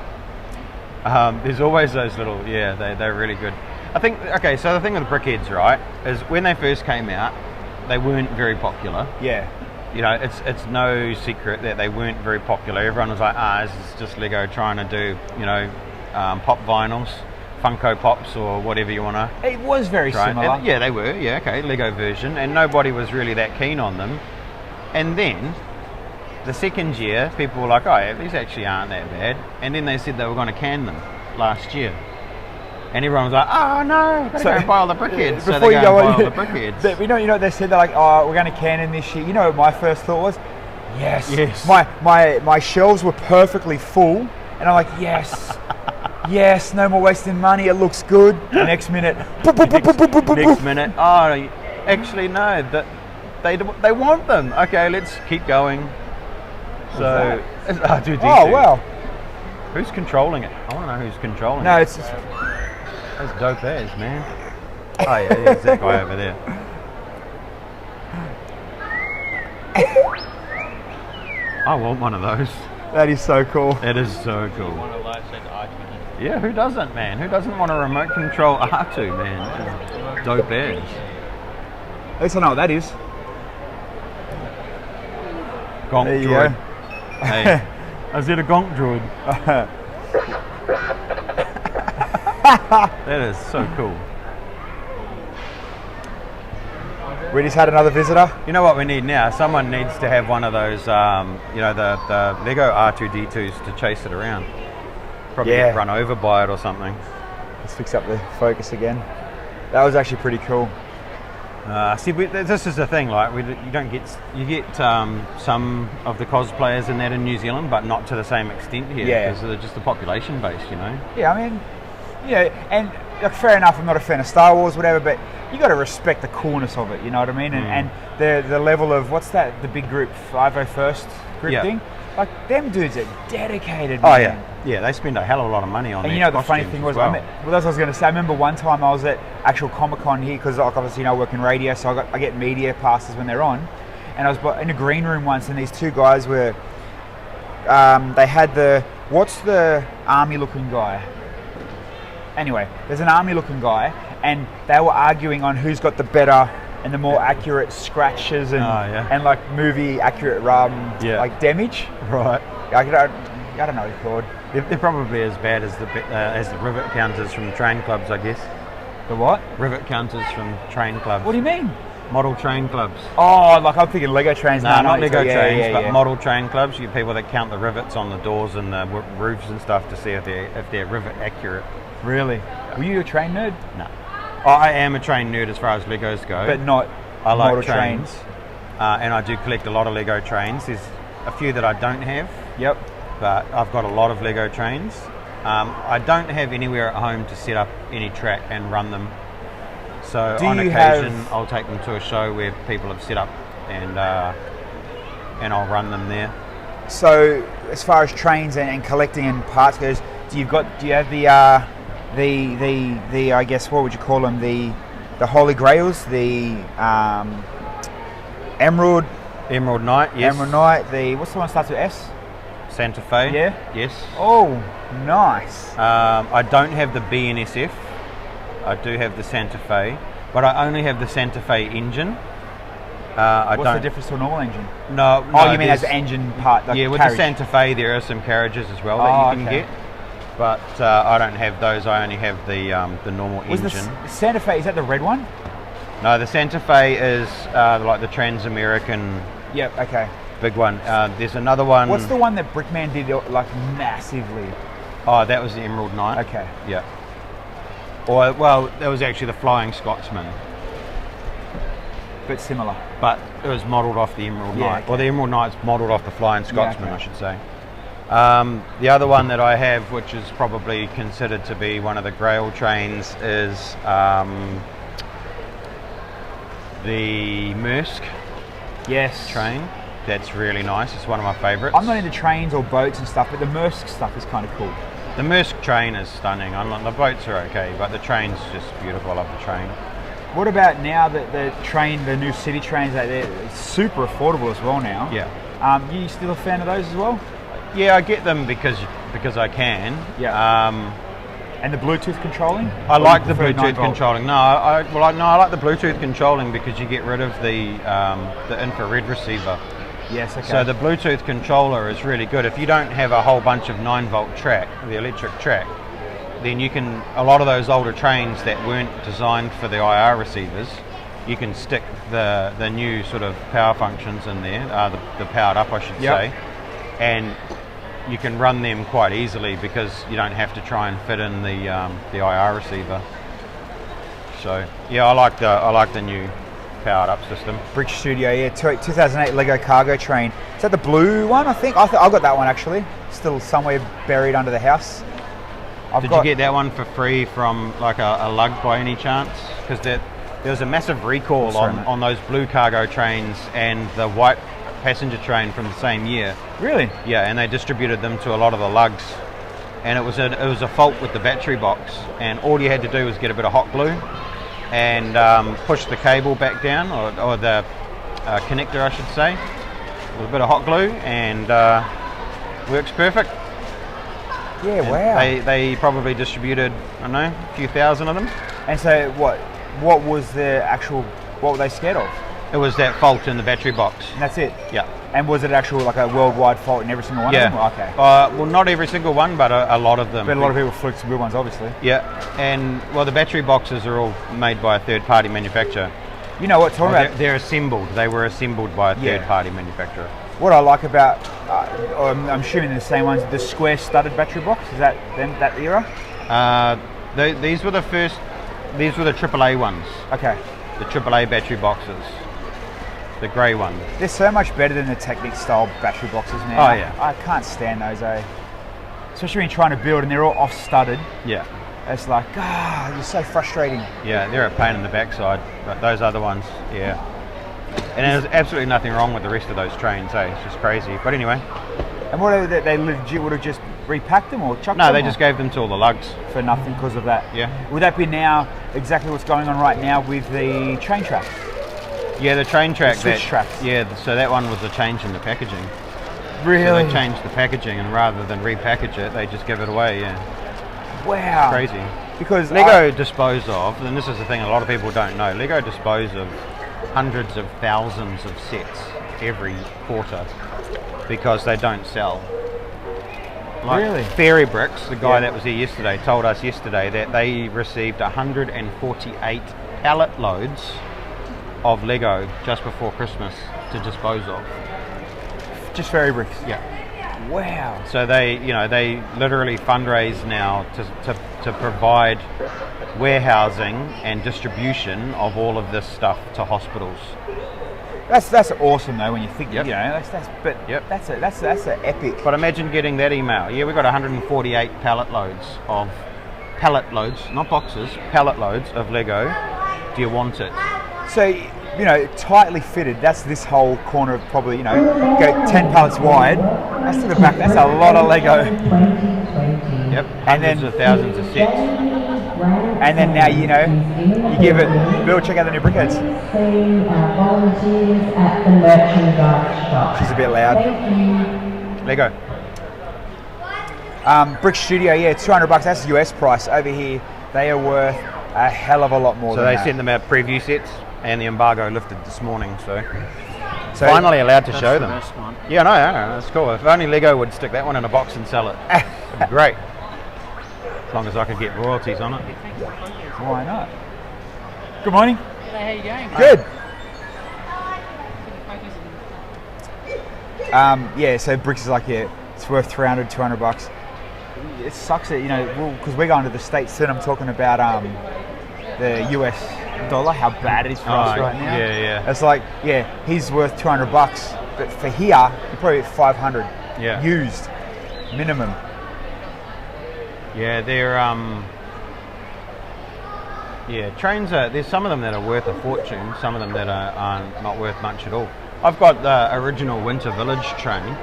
There's always those little, they're really good. I think, okay, so the thing with the Brickheads, right, is when they first came out, they weren't very popular. Yeah. It's no secret that they weren't very popular. Everyone was like, this is just Lego trying to do, pop vinyls, Funko Pops, or whatever you want to. It was very similar. And, yeah, they were, Lego version, and nobody was really that keen on them. And then, the second year, people were like, these actually aren't that bad. And then they said they were going to can them last year. And everyone was like, oh no, gotta go buy all the Brickheads. So they go and buy all the Brickheads. You know what they said? They're like, we're going to can them this year. You know what my first thought was? Yes. Yes. My shelves were perfectly full. And I'm like, yes. yes, no more wasting money, it looks good. The next minute, boop, boop, boop, boop, boop, boop, boop, Next boop. minute, oh, actually no, that they want them. Okay, let's keep going. So, R2D2. Oh, wow. Who's controlling it? I want to know who's controlling No, it. it's just, That's dope as, man. Oh yeah, it's that guy over there. I want one of those. that is so cool. It is so cool. Want a license R2D2? Yeah, who doesn't, man? Who doesn't want a remote control R2, man? It's dope as. At least I know what that is. Gonk There you droid. go. Hey, I said a gonk droid. That is so cool. We just had another visitor. You know what we need now? Someone needs to have one of those, you know, the Lego R2D2s to chase it around. Probably Yeah. get run over by it or something. Let's fix up the focus again. That was actually pretty cool. See, this is the thing. Like, you get some of the cosplayers in that in New Zealand, but not to the same extent here. Yeah. Because of just the population base, you know. Yeah, I mean, and like, fair enough, I'm not a fan of Star Wars, whatever, but you got to respect the coolness of it, you know what I mean? And the level of, what's that, the big group, 501st group Yeah. thing? Like, them dudes are dedicated, Oh man. yeah, they spend a hell of a lot of money on. And their you know, the funny costumes thing as was, well. well, that's what I was going to say. I remember one time I was at actual Comic-Con here, because like, obviously, I work in radio, so I get media passes when they're on. And I was in a green room once, and these two guys were, they had what's the army-looking guy? Anyway, there's an army-looking guy, and they were arguing on who's got the better and the more accurate scratches and and like movie accurate like damage. Right. I don't know what it's called. They're probably as bad as the rivet counters from train clubs, I guess. The what? Rivet counters from train clubs. What do you mean? Model train clubs. Oh, like I'm thinking Lego trains. No, not Lego yeah, trains, yeah, but yeah. model train clubs. You get people that count the rivets on the doors and the roofs and stuff to see if they're rivet accurate. Really? Were you a train nerd? No. I am a train nerd as far as Legos go. But not I like model trains. And I do collect a lot of Lego trains. There's a few that I don't have. Yep. But I've got a lot of Lego trains. I don't have anywhere at home to set up any track and run them. So on occasion, I'll take them to a show where people have set up, and I'll run them there. So as far as trains and collecting and parts goes, do you have the I guess, what would you call them, the Holy Grails, the Emerald Knight, yes. Emerald Knight, what's the one that starts with S? Santa Fe. Yeah? Yes. Oh, nice. I don't have the BNSF. I do have the Santa Fe, but I only have the Santa Fe engine. What's the difference to a normal engine? No. Oh, you mean as an engine part? Like yeah, with carriage. the Santa Fe, there are some carriages as well that you can get. But I don't have those. I only have the normal engine. The Santa Fe, is that the red one? No, the Santa Fe is like the Trans-American. Yep. Okay. Big one. There's another one. What's the one that Brickman did like massively? Oh, that was the Emerald Knight. Okay. Yeah. Or well, that was actually the Flying Scotsman. But similar. But it was modelled off the Emerald Knight. Okay. Well, the Emerald Knight's modelled off the Flying Scotsman, okay. I should say. The other one that I have, which is probably considered to be one of the Grail trains, is the Maersk train. That's really nice. It's one of my favourites. I'm not into trains or boats and stuff, but the Maersk stuff is kind of cool. The Maersk train is stunning. The boats are okay, but the train's just beautiful. I love the train. What about now that the new city trains out there, it's super affordable as well now? Yeah. You still a fan of those as well? Yeah, I get them because I can. Yeah. And the Bluetooth controlling? I like the prefer Bluetooth 9 volt? controlling. I like the Bluetooth controlling because you get rid of the infrared receiver. Yes, okay. So the Bluetooth controller is really good. If you don't have a whole bunch of 9-volt track, the electric track, then you can, a lot of those older trains that weren't designed for the IR receivers, you can stick the new sort of power functions in there, the powered up I should say, and you can run them quite easily because you don't have to try and fit in the IR receiver. So yeah, I like the new powered up system. Brick Studio, yeah, 2008 Lego cargo train. Is that the blue one? I think I got that one actually. Still somewhere buried under the house. Did you get that one for free from like a lug by any chance? Because there was a massive recall on those blue cargo trains and the white passenger train from the same year. Really? Yeah, and they distributed them to a lot of the lugs. And it was a fault with the battery box, and all you had to do was get a bit of hot glue and push the cable back down, or the connector, I should say, with a bit of hot glue, and works perfect. Yeah, And wow. They probably distributed, I don't know, a few thousand of them. And so what was the actual, what were they scared of? It was that fault in the battery box. And that's it? Yeah. And was it actual like a worldwide fault in every single one of them? Yeah. Okay. Well, not every single one, but a lot of them. But a lot of people flicked some good ones, obviously. Yeah. And, well, the battery boxes are all made by a third-party manufacturer. You know what, talking about... They're assembled. They were assembled by a third-party manufacturer. What I like about, I'm assuming the same ones, the square studded battery box, is that that era? These were the AAA ones. Okay. The AAA battery boxes. The grey one. They're so much better than the Technic style battery boxes now. Oh, yeah. I can't stand those, especially when you're trying to build and they're all off studded. Yeah. It's like, you're so frustrating. Yeah, they're a pain in the backside, but those other ones, yeah. And there's absolutely nothing wrong with the rest of those trains, It's just crazy. But anyway. And what they legit would have just repacked them or chucked them? No, they just gave them to all the lugs. For nothing because of that? Yeah. Would that be now exactly what's going on right now with the train track? Yeah, the train track. The switch tracks. Yeah, so that one was a change in the packaging. Really? So they changed the packaging, and rather than repackage it, they just give it away, yeah. Wow. Crazy. Because Lego dispose of, and this is the thing a lot of people don't know, Lego dispose of hundreds of thousands of sets every quarter because they don't sell. Like Really? Fairy Bricks, the guy that was here yesterday, told us yesterday that they received 148 pallet loads of Lego just before Christmas to dispose of. Just fairy bricks? Yeah. Wow. So they literally fundraise now to provide warehousing and distribution of all of this stuff to hospitals. That's awesome though when you think, Yep. that's an epic. But imagine getting that email. Yeah, we got 148 pallet loads, not boxes, pallet loads of Lego. Do you want it? So, tightly fitted, that's this whole corner of probably, go 10 pallets wide. That's to the back, that's a lot of Lego. Yep, hundreds of thousands of sets. And then now, you give it, Bill, check out the new brickheads. She's a bit loud. Lego. Brick Studio, yeah, $200, that's the US price. Over here, they are worth a hell of a lot more So than they that. sent them out preview sets, and the embargo lifted this morning, so finally allowed to show them. Yeah, no, that's cool. If only Lego would stick that one in a box and sell it, it'd be great. As long as I could get royalties on it. Why not? Good morning. G'day, how you going? Good. Yeah, so bricks is like, it's worth $200. It sucks that, because we're going to the States soon. I'm talking about the US dollar, how bad it is for us right now. Yeah. It's like, he's worth $200, but for here, you're probably at 500 used, minimum. Yeah, they're trains are, there's some of them that are worth a fortune, some of them that are not worth much at all. I've got the original Winter Village train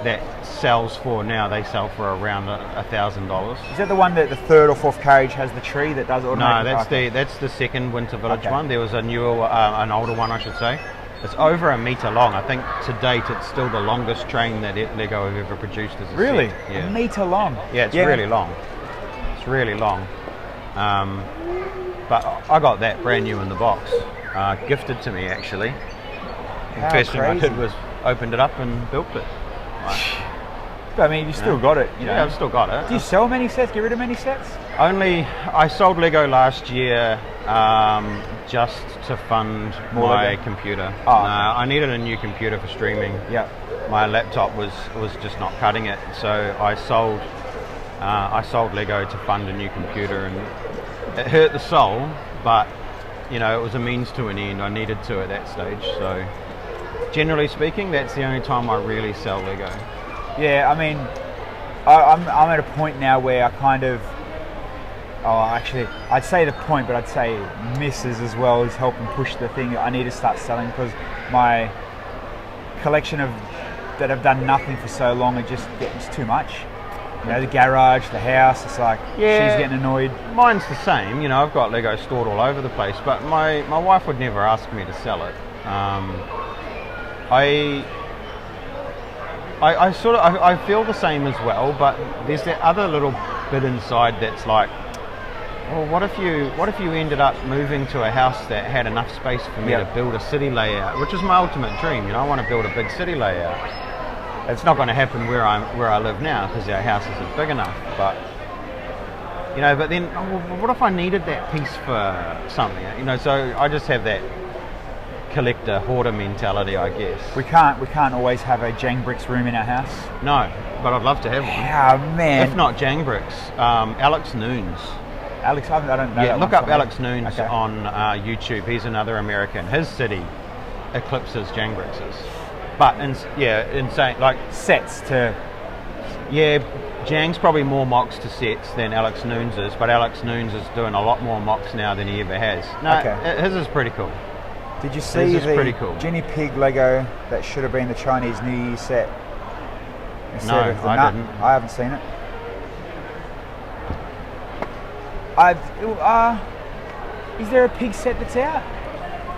that sells for, now they sell for around $1,000. Is that the one that the third or fourth carriage has the tree that does automatic? No, that's the second Winter Village one. There was a newer, an older one, I should say. It's over a metre long. I think to date it's still the longest train that Lego have ever produced as a Really? set. Yeah. A metre long? Yeah, it's really long. It's really long. But I got that brand new in the box. Gifted to me, actually. The first thing I did was opened it up and built it. But I mean, you still got it, Yeah, I've still got it. Do you sell many sets? Get rid of many sets? I sold Lego last year just to fund my computer. I needed a new computer for streaming. Yeah. My laptop was just not cutting it, so I sold Lego to fund a new computer, and it hurt the soul, but it was a means to an end. I needed to at that stage, so generally speaking, that's the only time I really sell Lego. Yeah, I mean, I'm at a point now where I kind of, Oh, actually, I'd say the point, but I'd say misses as well is helping push the thing I need to start selling, because my collection of that have done nothing for so long, it's too much. You know, the garage, the house, it's like she's getting annoyed. Mine's the same. You know, I've got Lego stored all over the place, but my wife would never ask me to sell it. I feel the same as well, but there's that other little bit inside that's like, well, what if you ended up moving to a house that had enough space for me to build a city layout, which is my ultimate dream. You know, I want to build a big city layout. It's not going to happen where I live now because our house isn't big enough. But you know, but then what if I needed that piece for something? You know, so I just have that collector hoarder mentality, I guess. We can't always have a Jang Bricks room in our house. No, but I'd love to have one. Yeah, man. If not Jang Bricks, Alex Noons. Alex, I don't know. Yeah, that look one up Alex Noons on YouTube. He's another American. His city eclipses Jang Bricks'. But insane, like sets to. Yeah, Jang's probably more mocks to sets than Alex Noons is, but Alex Noons is doing a lot more mocks now than he ever has. No, his is pretty cool. Did you see the pretty cool. Guinea Pig Lego that should have been the Chinese New Year set? No, I didn't. I haven't seen it. Is there a pig set that's out?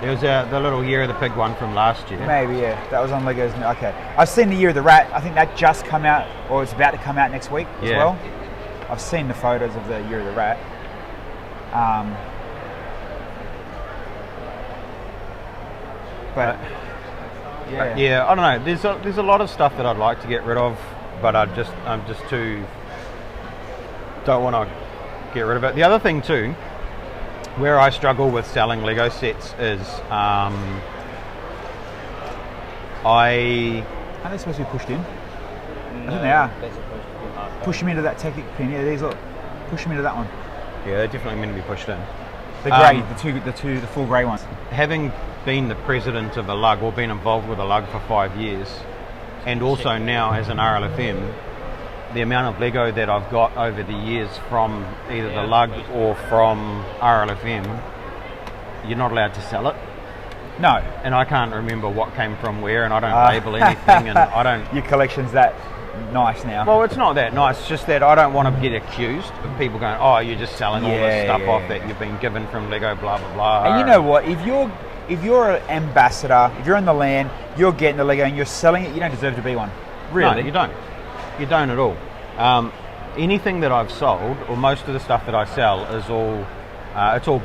There was the little Year of the Pig one from last year. Maybe, yeah. That was on Lego's. Okay. I've seen the Year of the Rat. I think that just come out, or it's about to come out next week as well. I've seen the photos of the Year of the Rat. But yeah, I don't know. There's a lot of stuff that I'd like to get rid of, but I'm just too don't want to get rid of it. The other thing too, where I struggle with selling Lego sets is Are they supposed to be pushed in? I think they are. Push them into that Technic pin. Yeah, these look. Push them into that one. Yeah, they're definitely meant to be pushed in. The grey, the full grey ones. Having been the president of a lug, or been involved with a lug for 5 years, and also now as an RLFM, the amount of Lego that I've got over the years from either the lug or from RLFM, you're not allowed to sell it. No. And I can't remember what came from where, and I don't label anything, and I don't... Your collection's that nice now. Well, it's not that nice, it's just that I don't want to get accused of people going, oh, you're just selling all this stuff off that you've been given from Lego, blah, blah, blah. And you know what, if you're an ambassador, if you're on the land, you're getting the Lego and you're selling it, you don't deserve to be one. Really. No, you don't. You don't at all. Anything that I've sold, or most of the stuff that I sell, is all it's all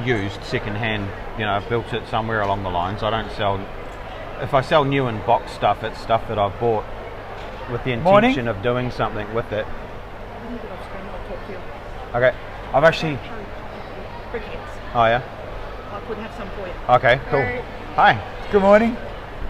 used second-hand. You know, I've built it somewhere along the lines. I don't sell. If I sell new and box stuff, it's stuff that I've bought with the intention of doing something with it. Okay. I've actually. Brickheads. Oh yeah. I could have some for you. Okay. Cool. Hi. Good morning.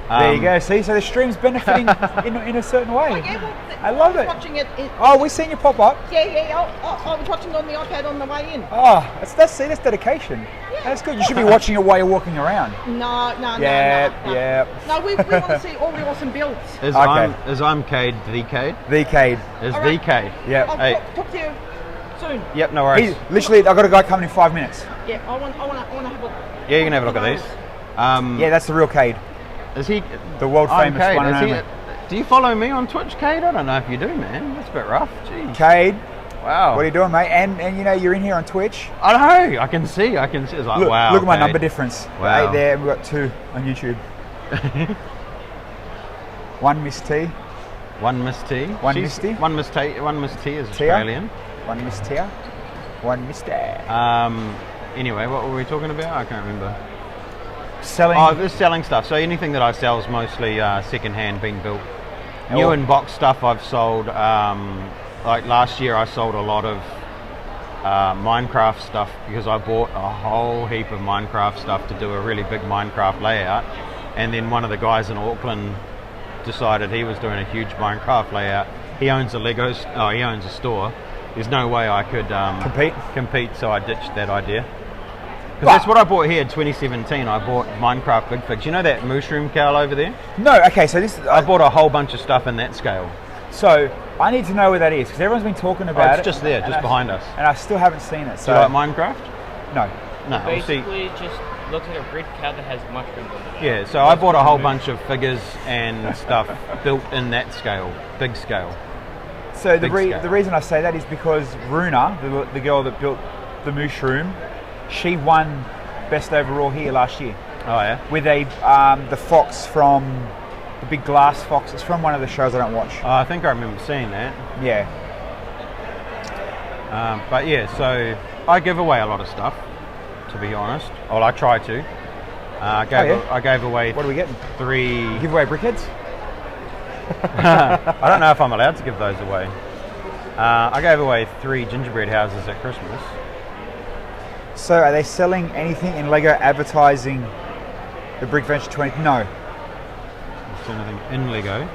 There you go. See, so the stream's benefiting in a certain way. Oh, yeah, well, I love it. Watching it. Oh, we've seen you pop up. Yeah. I was watching on the iPad on the way in. Oh, that's dedication. Yeah. That's good. You should be watching it while you're walking around. No. Yeah. No, we want to see all the awesome builds. Is I'm Cade the Cade? The Cade. Is All the right. Cade? Yeah. I'll talk to you soon. Yep. No worries. Literally, I've got a guy coming in 5 minutes. Yeah, I want to have a look. Yeah, you can have a look at these. Yeah, that's the real Cade. Is he the world famous Cade. one and only? Do you follow me on Twitch, Cade? I don't know if you do, man. That's a bit rough. Jeez. Cade. Wow. What are you doing, mate? And you know, you're in here on Twitch. I know. I can see. It's like, look, wow. Look at my Cade. number difference. Wow. 8 there, and we've got 2 on YouTube. One Miss T. One Miss T. One Miss T. One Miss T. One Miss T is Tia. Australian. One Miss Tia. One Miss Dad. Anyway, what were we talking about? I can't remember. Selling. Oh, this selling stuff. So anything that I sell is mostly second-hand, being built. New and box stuff I've sold. Like last year, I sold a lot of Minecraft stuff because I bought a whole heap of Minecraft stuff to do a really big Minecraft layout, and then one of the guys in Auckland decided he was doing a huge Minecraft layout. He owns a he owns a store. There's no way I could compete, so I ditched that idea. Because that's what I bought here in 2017. I bought Minecraft Big Figs. You know that mushroom cowl over there? No, okay, so this... I bought a whole bunch of stuff in that scale. So, I need to know where that is because everyone's been talking Oh, about it's it. just there, just behind us. And I still haven't seen it. Do So you like Minecraft? no. No, we'll see. Basically, it just looks like a red cow that has mushrooms on it. Yeah, so I bought a whole bunch of figures and stuff built in that scale, big scale. So the Big scale. the reason I say that is because Runa, the girl that built the mushroom, she won best overall here last year Oh yeah. with the fox from the big glass fox. It's from one of the shows I don't watch. Oh, I think I remember seeing that. Yeah. But yeah, so I give away a lot of stuff, to be honest. Well, I try to. I gave away What are we getting? 3. Giveaway brickheads? I don't know if I'm allowed to give those away. I gave away 3 gingerbread houses at Christmas. So are they selling anything in Lego advertising the Brickvention 20? No. Is anything in Lego?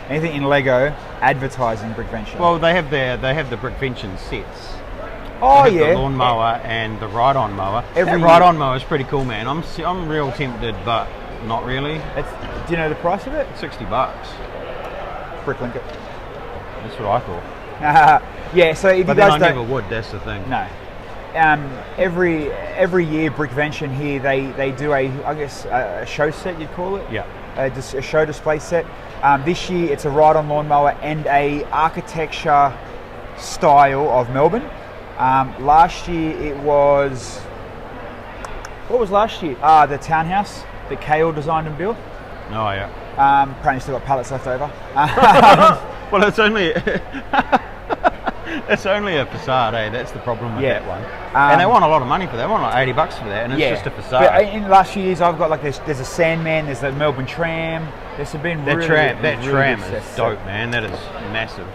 Anything in Lego advertising Brickvention? Well, they have the Brickvention sets. oh They have yeah. the lawnmower and the ride-on mower. Every That year- ride-on mower is pretty cool, man. I'm real tempted, but not really. Do you know the price of it? $60. Bricklink it. That's what I thought. Yeah. So if But you then guys I don't, never would. That's the thing. no. Every year Brickvention here they do a show set, you'd call it. Yeah. Just a show display set. This year it's a ride-on lawnmower and a architecture style of Melbourne. Last year it was, what was last year? The townhouse that Kale designed and built. Oh yeah. Apparently still got pallets left over. Well, it's only it's only a facade, eh? That's the problem with Yeah. that one. And they want a lot of money for that. They want like $80 for that, and it's just a facade. But in the last few years I've got like there's a Sandman, there's the Melbourne tram. There's been that really, tram really is good sets. dope, man. That is massive.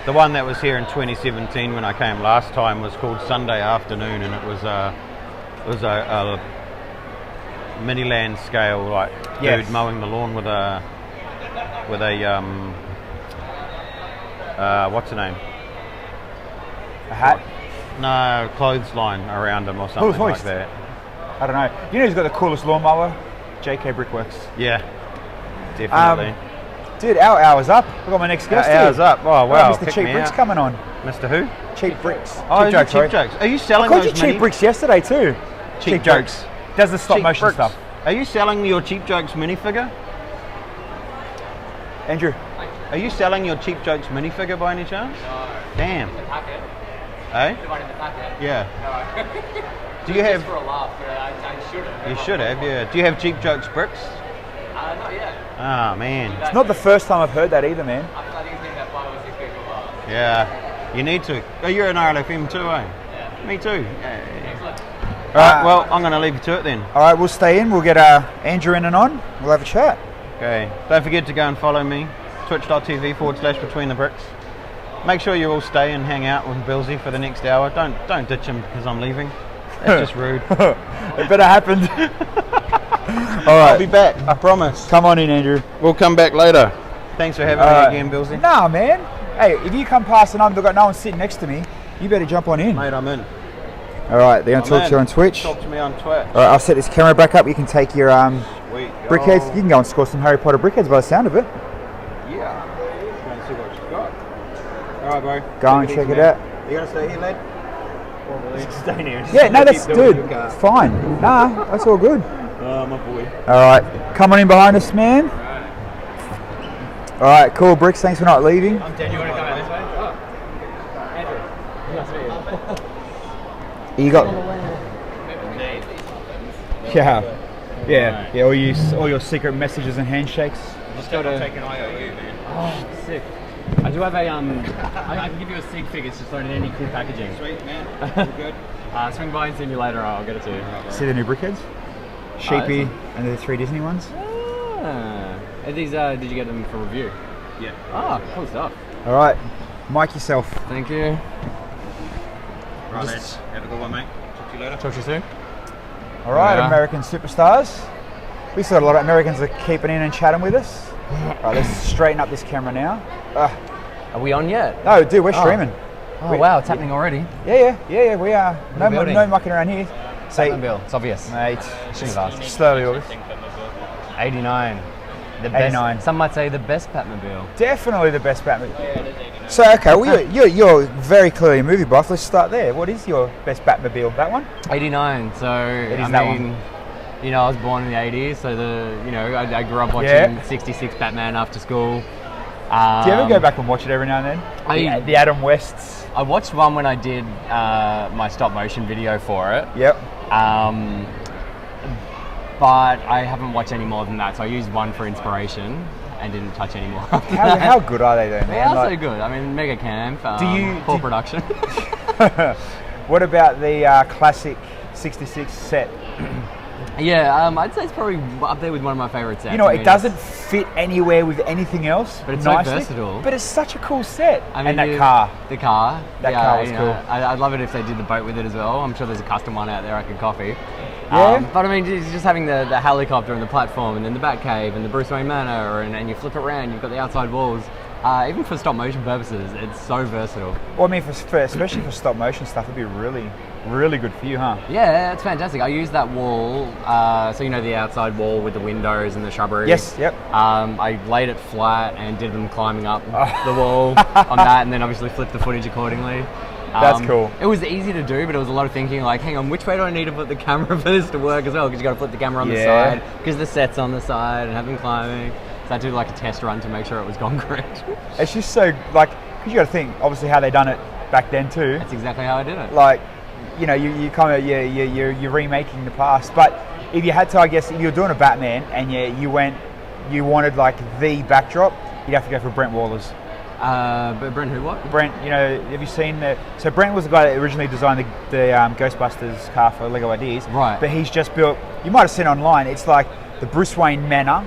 The one that was here in 2017 when I came last time was called Sunday Afternoon, and it was a mini land scale, like Yes. dude mowing the lawn with a what's the name? A hat. No, clothesline around him or something like hoist. that. I don't know. You know who's got the coolest lawnmower? JK Brickworks. Yeah, definitely. Dude, our hour's up. I've got my next guest here. Hours up. Oh wow, Mr. kick Cheap me Bricks out. coming on. Mr. Who? Cheap Bricks. Oh, cheap jokes, cheap right? jokes. Are you I selling called you those Cheap mini Bricks yesterday too. cheap jokes? Does the stop Cheap motion bricks. stuff. Are you selling your Cheap Jokes minifigure? Andrew. Are you selling your Cheap Jokes minifigure by any chance? No. Damn. The packet. Eh? The one in the packet. Yeah. No. Do you have? Just for a laugh, but I should have. You should have. Yeah. Do you have Cheap Jokes bricks? Not yet. Oh man. It's not the first time I've heard that either, man. I think it's been about 5 or 6 people laugh. Yeah. You need to. Oh, you're an RLFM too, eh? Yeah. Me too. Excellent. All right. Well, I'm going to leave you to it then. All right, we'll stay in. We'll get Andrew in and on. We'll have a chat. Okay. Don't forget to go and follow me. Twitch.tv/Between the Bricks. Make sure you all stay and hang out with Billsy for the next hour. Don't ditch him because I'm leaving. That's just rude. It better happen. All right. I'll be back. I promise. Come on in, Andrew. We'll come back later. Thanks for having me again, Billsy. Nah, man. Hey, if you come past and I've got no one sitting next to me, you better jump on in. Mate, I'm in. All right, they're going to I'm talk to you in. on Twitch. Talk to me on Twitch. All right, I'll set this camera back up. You can take your Sweet. brickheads. You can go and score some Harry Potter brickheads by the sound of it. Yeah. Go and see what you've got. All right, bro. Go and check it out. You gonna stay here, lad? Or stay here? Yeah, no, that's dude. It's fine. Nah, that's all good. Oh, my boy. All right, come on in behind us, man. All right, cool, Bricks. Thanks for not leaving. I'm dead. You want to come out this way? You got. Yeah. All your secret messages and handshakes. Just got to take an IOU, man. sick. I do have a I can give you a sig figure. It's just thrown in any cool packaging. Sweet, man. All good. Swing by and see me later. I'll get it to you. See the new brickheads? Sheepy and the 3 Disney ones. Are these did you get them for review? Yeah. Ah, cool stuff. All right, mic yourself. Thank you. Right, lads. Have a good one, mate. Talk to you later. Talk to you soon. All right, Yeah. American superstars. We saw a lot of Americans are keeping in and chatting with us. All right, let's straighten up this camera now. Are we on yet? No, dude, we're streaming. Oh wow, it's happening already. Yeah, we are. No building. mucking around here. Say, Bill, it's obvious. Mate, Shouldn't have asked. slowly, August. 89. The 89. best, some might say the best Batmobile. Definitely the best Batmobile. So, okay, well, you're very clearly a movie buff. Let's start there. What is your best Batmobile? That one? 89. So It is I that mean, one. you know, I was born in the 80s, so I grew up watching 66 Batman after school. Do you ever go back and watch it every now and then? The Adam Wests. I watched one when I did my stop motion video for it. Yep. But I haven't watched any more than that, so I used one for inspiration and didn't touch any more. How good are they though, man? They are Like, so good. I mean, mega camp, you- poor do- production. what about the classic 66 set? Yeah, I'd say it's probably up there with one of my favourite sets. You know, I mean, it doesn't fit anywhere with anything else. But it's so nicely, versatile. But it's such a cool set. I mean, and that car. The car. That yeah, car was you know, cool. I'd love it if they did the boat with it as well. I'm sure there's a custom one out there I could copy. Yeah. But I mean, just having the helicopter and the platform and then the Batcave and the Bruce Wayne Manor and you flip it around, you've got the outside walls. Even for stop motion purposes, it's so versatile. Well, I mean, especially for stop motion stuff, it'd be really, really good for you, huh? Yeah, it's fantastic. I use that wall, so you know the outside wall with the windows and the shrubbery. Yes, yep. I laid it flat and did them climbing up the wall on that, and then obviously flipped the footage accordingly. That's cool. It was easy to do, but it was a lot of thinking like, hang on, which way do I need to put the camera for this to work as well? Because you got to flip the camera on the Yeah. side, because the set's on the side, and have them climbing. So I did like a test run to make sure it was gone correct. It's just so, like, because you got to think, obviously, how they done it back then too. That's exactly how I did it. Like, you know, you kind of, you're remaking the past. But if you had to, I guess, if you're doing a Batman and you wanted like the backdrop, you'd have to go for Brent Waller's. But Brent, who what? Brent, you know, have you seen the? So Brent was the guy that originally designed the Ghostbusters car for Lego Ideas. Right. But he's just built. You might have seen online. It's like the Bruce Wayne Manor.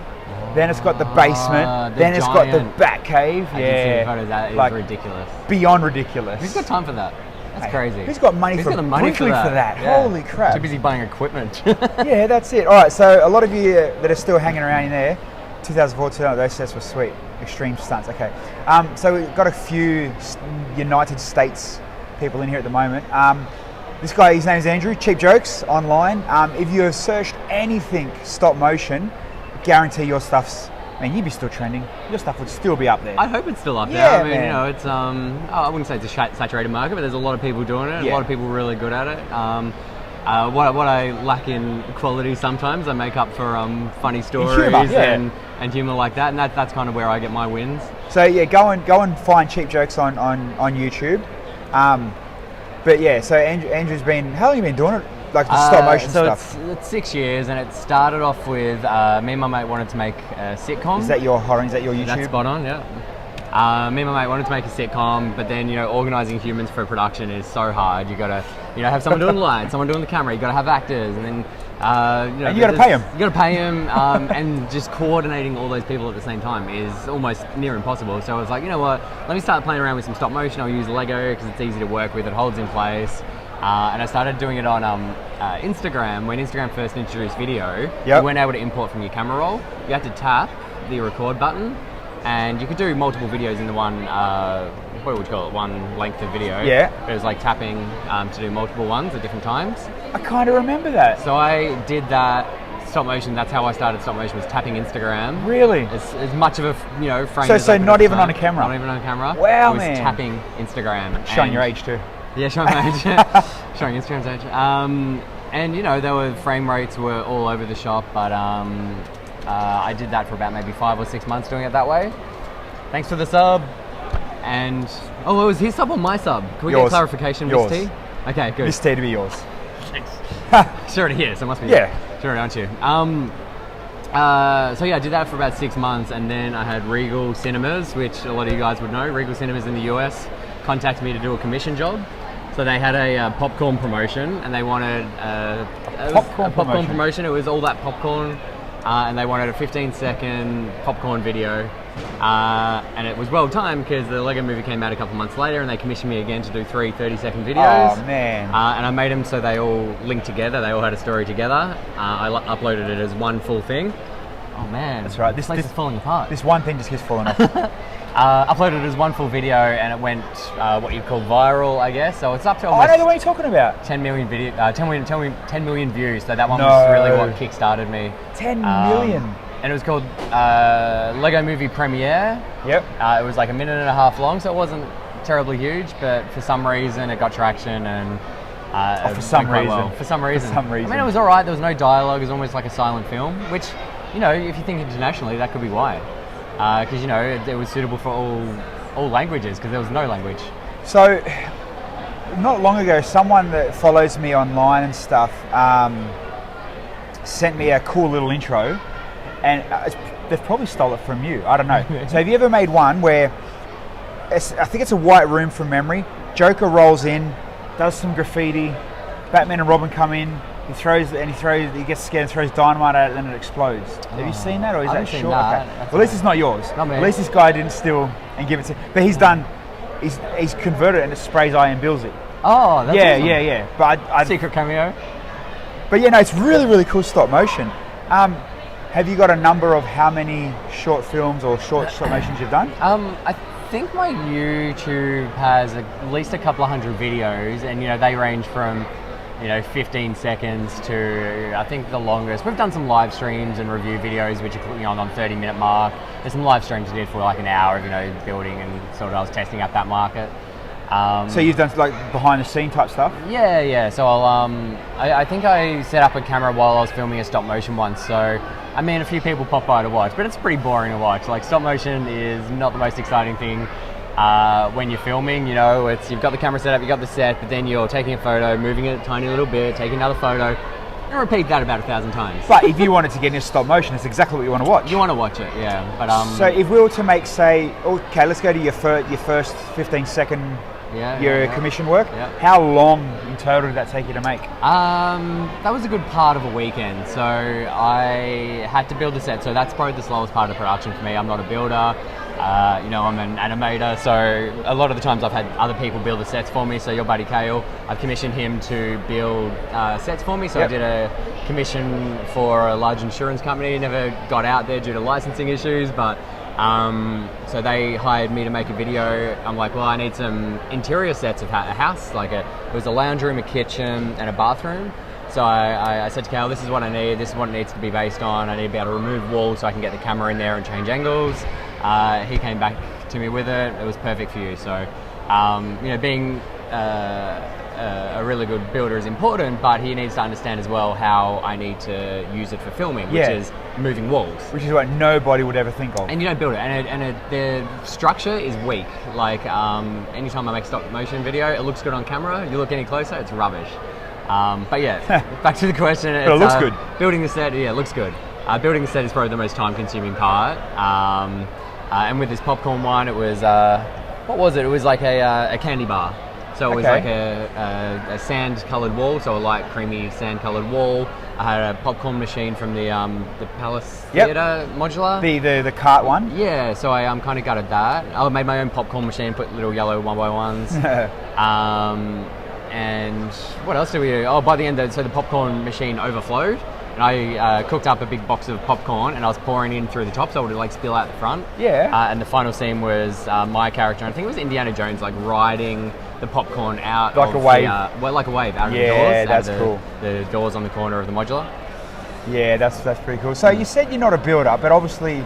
Then it's got the basement. The then it's got the giant- Batcave. I Yeah. did see the photo. That is like, ridiculous. beyond ridiculous. Who's got time for that? That's Hey, crazy. Who's got money Who's for got the money briefly for that? Yeah. Holy crap. Too busy buying equipment. Yeah, that's it. All right, so a lot of you that are still hanging around in there, 2014, those sets were sweet. Extreme stunts, okay. So we've got a few United States people in here at the moment. This guy, his name's Andrew, Cheap Jokes online. If you have searched anything stop motion, guarantee your stuff's, man, you'd be still trending. Your stuff would still be up there. I hope it's still up there. Yeah, I mean, man. you know, it's I wouldn't say it's a saturated market, but there's a lot of people doing it. Yeah. A lot of people really good at it. What I lack in quality sometimes, I make up for funny stories humour, yeah. and humour like that, and that's kind of where I get my wins. So yeah, go and find Cheap Jokes on YouTube. But yeah, so Andrew's been, how long have you been doing it? Like the stop motion so stuff. it's 6 years, and it started off with me and my mate wanted to make a sitcom. Is that your horror? Is that your YouTube? That's spot on, yeah. Me and my mate wanted to make a sitcom, but then, you know, organising humans for production is so hard. You gotta, you know, have someone doing the lights, someone doing the camera. You gotta have actors, and then, you know, And you gotta pay 'em. You gotta pay them, and just coordinating all those people at the same time is almost near impossible. So I was like, you know what? Let me start playing around with some stop motion. I'll use Lego because it's easy to work with. It holds in place. And I started doing it on Instagram. When Instagram first introduced video, Yep. you weren't able to import from your camera roll. You had to tap the record button, and you could do multiple videos in the one, what would you call it, one length of video. Yeah. It was like tapping to do multiple ones at different times. I kind of remember that. So I did that stop motion. That's how I started stop motion, was tapping Instagram. Really? As much of a frame. So- as so I could not at the even on time. a camera? Not even on a camera. Wow, it was man. tapping Instagram. Showing and- your age too. Yeah, showing my age. Showing Instagram's age. And you know, there were frame rates were all over the shop, but I did that for about maybe 5 or 6 months doing it that way. Thanks for the sub. And it was his sub or my sub? Can we Yours. get clarification, Yours. Miss T? Okay, good. This tea to be yours. Sure it is, so it must be. Yeah. Sure, aren't you? So yeah, I did that for about 6 months, and then I had Regal Cinemas, which a lot of you guys would know. Regal Cinemas in the US contacted me to do a commission job. So they had a popcorn promotion, and they wanted it was Popcorn a popcorn promotion. promotion. It was all that popcorn, and they wanted a 15-second popcorn video, and it was well timed because the Lego Movie came out a couple months later, and they commissioned me again to do 3 30-second videos. Oh man. And I made them so they all linked together. They all had a story together. I uploaded it as one full thing. Oh man, That's right. This place is falling apart. This one thing just keeps falling off. Uploaded it as one full video, and it went what you'd call viral, I guess. So it's up to I almost know the one you're talking about. 10 million 10 million views. So that one No. was really what kickstarted me. 10 million. and it was called Lego Movie Premiere. Yep. It was like a minute and a half long, so it wasn't terribly huge, but for some reason it got traction and for some went quite reason. well. For some reason. some reason. I mean, it was all right. There was no dialogue. It was almost like a silent film, which, you know, if you think internationally, that could be why. Because, you know, it was suitable for all languages because there was no language. So, not long ago, someone that follows me online and stuff sent me a cool little intro, and they've probably stole it from you. I don't know. So, have you ever made one where I think it's a white room from memory? Joker rolls in, does some graffiti. Batman and Robin come in. He gets scared and throws dynamite at it, and it explodes. Have you seen that, or is I that haven't seen short? that. Okay. That's Well, at least it's not yours. Not me. At least this guy didn't steal and give it to. But he's converted it and it sprays eye and bills it. Oh, that's awesome. Yeah. But I Secret cameo. But yeah, no, it's really, really cool stop motion. Have you got a number of how many short films or short stop motions you've done? I think my YouTube has at least a couple of hundred videos, and, you know, they range from, you know, 15 seconds to, I think the longest. We've done some live streams and review videos, which are, you know, on 30-minute mark. There's some live streams I did for like an hour of, you know, building and sort of I was testing out that market. So you've done like behind the scene type stuff? Yeah. So I think I set up a camera while I was filming a stop motion once. So, I mean, a few people pop by to watch, but it's pretty boring to watch. Like, stop motion is not the most exciting thing when you're filming. You know, you've got the camera set up, you've got the set, but then you're taking a photo, moving it a tiny little bit, taking another photo, and repeat that about 1,000 times. But if you wanted to get into stop motion, it's exactly what you want to watch. You want to watch it, yeah. But So if we were to make, say, okay, let's go to your first 15-second commission work. Yeah. How long in total did that take you to make? that was a good part of a weekend. So I had to build the set. So that's probably the slowest part of the production for me. I'm not a builder. You know, I'm an animator. So a lot of the times I've had other people build the sets for me. So your buddy Kale, I've commissioned him to build sets for me. So I did a commission for a large insurance company. Never got out there due to licensing issues, but so they hired me to make a video. I'm like, well, I need some interior sets of a house. Like it was a lounge room, a kitchen, and a bathroom. So I said to Cal, this is what I need. This is what it needs to be based on. I need to be able to remove walls so I can get the camera in there and change angles. He came back to me with it. It was perfect for you. So, you know, being a really good builder is important, but he needs to understand as well how I need to use it for filming, which is moving walls. Which is what nobody would ever think of. And you don't build it, and the structure is weak. Like anytime I make stop motion video, it looks good on camera. You look any closer, it's rubbish. But yeah, back to the question. But it looks good. Building the set, yeah, it looks good. Building the set is probably the most time-consuming part. And with this popcorn one, it was what was it? It was like a candy bar. So it was like a sand-coloured wall, so a light, creamy sand-coloured wall. I had a popcorn machine from the Palace Theatre modular. The cart one? Yeah, so I kind of gutted that. I made my own popcorn machine, put little yellow 1x1s. And what else did we do? Oh, by the end, so the popcorn machine overflowed. And I cooked up a big box of popcorn and I was pouring in through the top so it would like spill out the front. Yeah. And the final scene was my character, and I think it was Indiana Jones, like riding the popcorn out like a wave. Like a wave out of the doors. Yeah, that's cool. The doors on the corner of the modular. Yeah, that's pretty cool. So you said you're not a builder, but obviously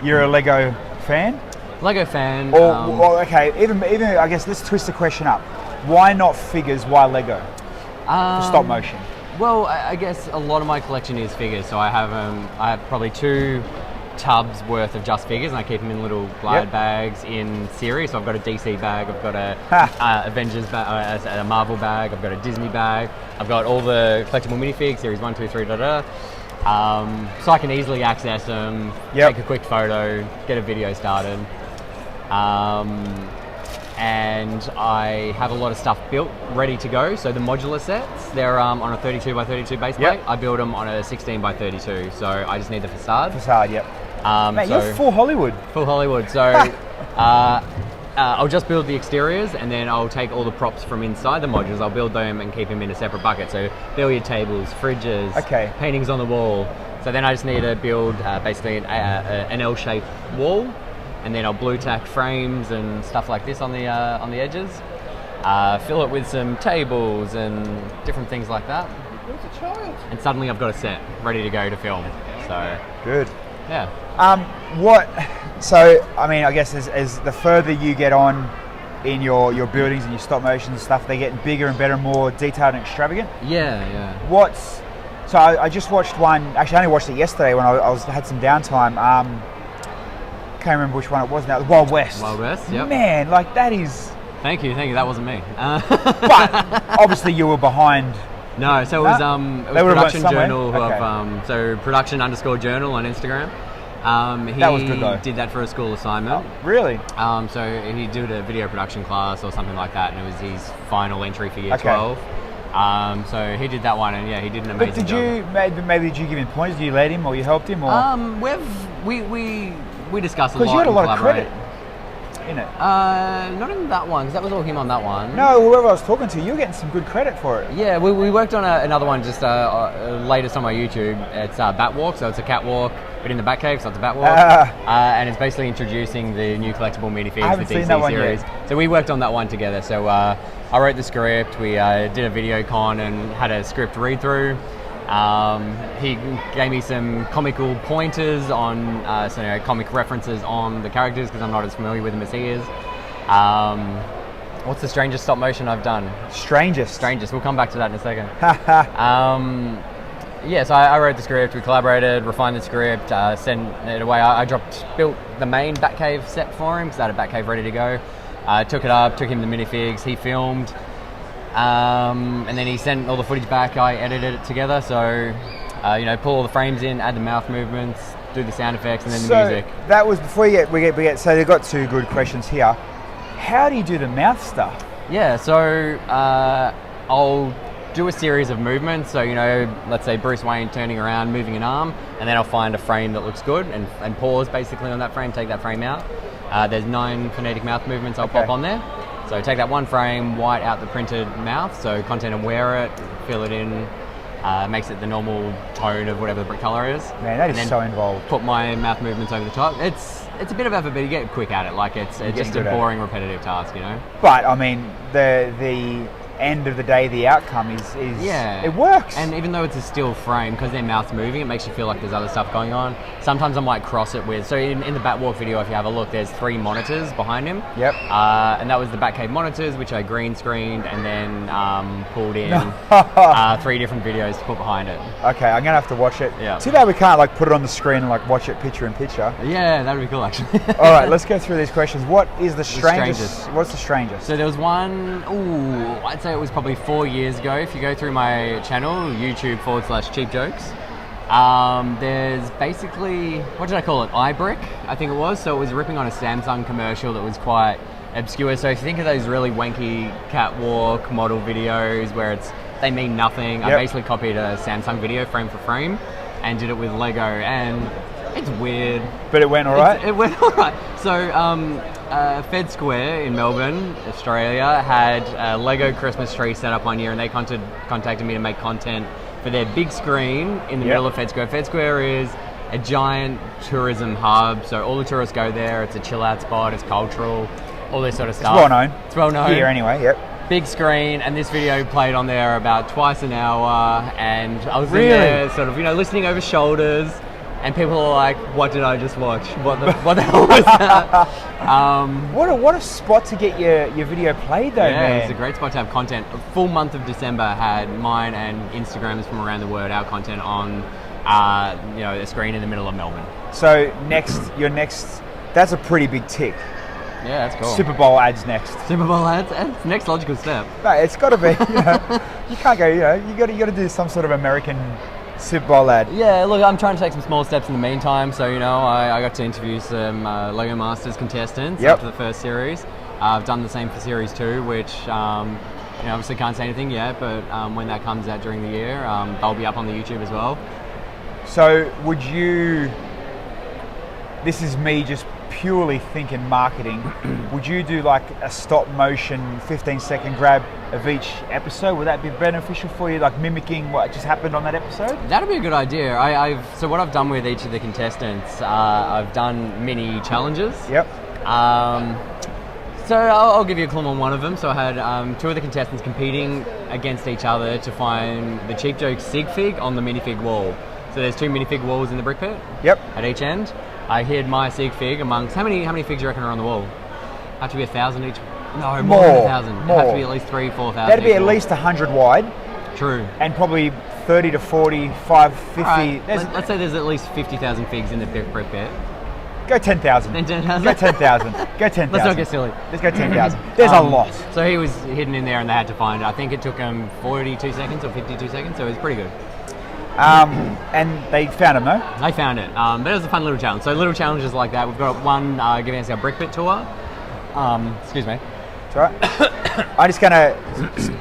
you're a Lego fan? Lego fan. Okay, even I guess let's twist the question up. Why not figures? Why Lego? For stop motion. Well, I guess a lot of my collection is figures. So I have probably 2 tubs worth of just figures, and I keep them in little glide bags in series. So I've got a DC bag, I've got a Avengers bag, a Marvel bag, I've got a Disney bag, I've got all the collectible minifigs, series 1, 2, 3, so I can easily access them, take a quick photo, get a video started. And I have a lot of stuff built, ready to go. So the modular sets, they're on a 32 by 32 base plate. I build them on a 16 by 32. So I just need the facade. Mate, you're full Hollywood. Full Hollywood. So I'll just build the exteriors, and then I'll take all the props from inside the modules. I'll build them and keep them in a separate bucket. So billiard tables, fridges, paintings on the wall. So then I just need to build basically an L-shaped wall. And then I'll blue tack frames and stuff like this on the edges. Fill it with some tables and different things like that. And suddenly I've got a set ready to go to film. So Good. yeah. What? So I mean, I guess as the further you get on in your buildings and your stop motion and stuff, they're getting bigger and better, more detailed and extravagant. Yeah. So I just watched one. Actually, I only watched it yesterday when I had some downtime. Can't remember which one it was now. Wild West. Wild West. Yep. Man, like that is. Thank you. That wasn't me. But obviously you were behind. No, so it was They would've Production went somewhere? Journal Okay. of so production_journal on Instagram. He That was good, though. did that for a school assignment. Really? So he did a video production class or something like that, and it was his final entry for year Okay. 12. So he did that one, and yeah, he did an But amazing did job. you maybe did you give him pointers? Did you let him or you helped him or? We discussed a lot. Because you had a and lot of collaborate. credit in it. Not in that one, because that was all him on that one. No, whoever I was talking to, you were getting some good credit for it. Yeah, we worked on another one just latest on my YouTube. It's Batwalk, so it's a catwalk, but in the Batcave, so it's a Batwalk. And it's basically introducing the new collectible I minifigs, haven't the seen DC that one series. yet. So we worked on that one together. So I wrote the script, we did a video con and had a script read through. He gave me some comical pointers on comic references on the characters because I'm not as familiar with them as he is. What's the strangest stop motion I've done? Strangest. We'll come back to that in a second. Yeah, so I wrote the script, we collaborated, refined the script, sent it away. I built the main Batcave set for him because I had a Batcave ready to go. Took it up, took him the minifigs, he filmed, and then he sent all the footage back. I edited it together, so pull all the frames in, add the mouth movements, do the sound effects, and then the music. That was before we get. So they've got two good questions here. How do you do the mouth stuff? Yeah, so I'll do a series of movements. So, let's say Bruce Wayne turning around, moving an arm, and then I'll find a frame that looks good and pause basically on that frame, take that frame out. There's 9 phonetic mouth movements I'll pop on there. So take that one frame, white out the printed mouth, so content aware it, fill it in, makes it the normal tone of whatever the brick color is. Man, that And is then so involved. Put my mouth movements over the top. It's a bit of effort, but you get quick at it. Like it's just a good at it. boring, repetitive task, But I mean, the end of the day, the outcome is Yeah. it works. And even though it's a still frame, because their mouth's moving, it makes you feel like there's other stuff going on. Sometimes I might cross it with, so in the Batwalk video, if you have a look, there's 3 monitors behind him. Yep. And that was the Batcave monitors, which I green screened and then pulled in 3 different videos to put behind it. Okay, I'm gonna have to watch it. Yeah. Too bad we can't put it on the screen and watch it picture in picture. Yeah, that'd be cool actually. All right, let's go through these questions. What is the strangest? strangest. What's the strangest? So there was one, I'd say it was probably 4 years ago. If you go through my channel, YouTube/cheap jokes, there's basically, what did I call it? iBrick, I think it was. So it was ripping on a Samsung commercial that was quite obscure. So if you think of those really wanky catwalk model videos where they mean nothing, I basically copied a Samsung video frame for frame and did it with Lego, and it's weird. But it went all right? It went all right. So Fed Square in Melbourne, Australia, had a Lego Christmas tree set up one year, and they contacted me to make content for their big screen in the middle of Fed Square. Fed Square is a giant tourism hub, so all the tourists go there. It's a chill out spot, it's cultural, all this sort of stuff. It's well known. Here anyway, yep. Big screen, and this video played on there about twice an hour, and I was in Really? there sort of, listening over shoulders, and people are like, what did I just watch? What the hell was that? What a spot to get your video played though, Yeah, man. it's a great spot to have content. A full month of December had mine and Instagrams from around the world, our content on a screen in the middle of Melbourne. So your next, that's a pretty big tick. Yeah, that's cool. Super Bowl ads next. Super Bowl ads, that's the next logical step. No, it's got to be. You can't go. You got to do some sort of American Super Bowl ad. Yeah, look, I'm trying to take some small steps in the meantime. So, I got to interview some Lego Masters contestants after the first series. I've done the same for series 2, which obviously can't say anything yet, but when that comes out during the year, they'll be up on the YouTube as well. So would you? This is me just purely thinking marketing. Would you do like a stop motion 15-second grab of each episode? Would that be beneficial for you, like mimicking what just happened on that episode? That'd be a good idea. So what I've done with each of the contestants, I've done mini challenges. Yep. So I'll give you a clue on one of them. So I had 2 of the contestants competing against each other to find the cheap joke sig fig on the minifig wall. So there's 2 minifig walls in the brick pit. Yep. At each end. I hid my sig fig amongst how many figs do you reckon are on the wall? Have to be 1,000 each. No, more than 1,000. It have to be at least 3,000-4,000. That'd be each at wall. least 100 wide. True. And probably 30 to 45, 50. Right, let's say there's at least 50,000 figs in the brick pit. Go 10,000. Then 10,000? Go 10,000. Go 10,000. Let's not get silly. Let's go 10,000. There's a lot. So he was hidden in there and they had to find it. I think it took him 42 seconds or 52 seconds, so it was pretty good. And they found him, no? They found it, but it was a fun little challenge. So little challenges like that. We've got one giving us our brick pit tour. Excuse me. It's all right. I'm just going to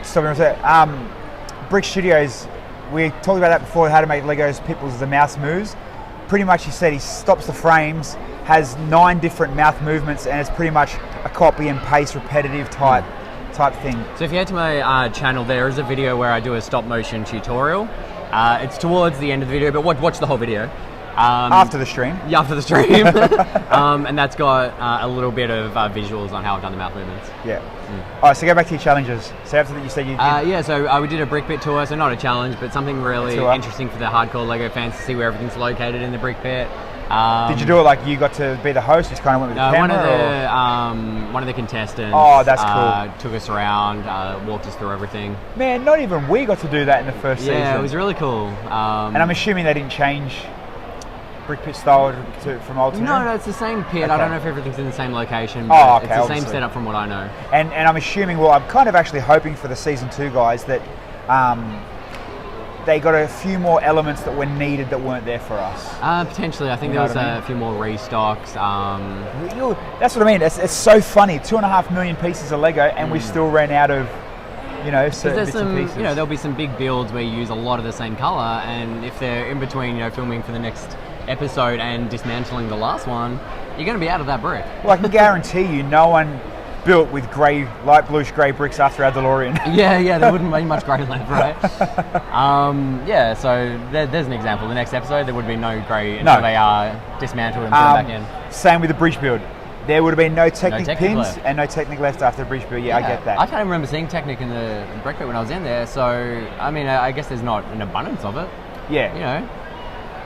stop you for a sec. Brick Studios, we talked about that before, how to make Legos Pitbulls the mouse moves. Pretty much he said he stops the frames, has 9 different mouth movements, and it's pretty much a copy and paste repetitive type thing. So if you head to my channel, there is a video where I do a stop motion tutorial. It's towards the end of the video, but watch the whole video. After the stream. Yeah, after the stream. And that's got a little bit of visuals on how I've done the mouth movements. Yeah. All right, so go back to your challenges. So after that you said you did... Yeah, so we did a brick pit tour, so not a challenge, but something really Tour. Interesting for the hardcore Lego fans to see where everything's located in the brick pit. Did you do it like you got to be the host, just kind of went with the camera? One of the contestants that's cool. took us around, walked us through everything. Man, not even we got to do that in the first season. Yeah, it was really cool. And I'm assuming they didn't change brick pit style from old to new? No, it's the same pit. Okay. I don't know if everything's in the same location, but it's the obviously. same setup from what I know. And I'm assuming, well, I'm kind of actually hoping for the season 2 guys that they got a few more elements that were needed that weren't there for us. Potentially, I think You there know was what I mean? a few more restocks. That's what I mean. It's so funny. 2.5 million pieces of Lego, and we still ran out of, certain There's bits and pieces. there'll be some big builds where you use a lot of the same color, and if they're in between, filming for the next episode and dismantling the last one, you're going to be out of that brick. Well, I can guarantee you, no one built with light bluish grey bricks after our DeLorean. Yeah, there wouldn't be much grey left, right? So there's an example. The next episode, there would be no grey until they are dismantled and put back in. Same with the bridge build. There would have been no Technic Technic pins left. and no Technic left after the bridge build. Yeah, I get that. I can't even remember seeing Technic in the brick pit when I was in there, so I mean, I guess there's not an abundance of it. Yeah.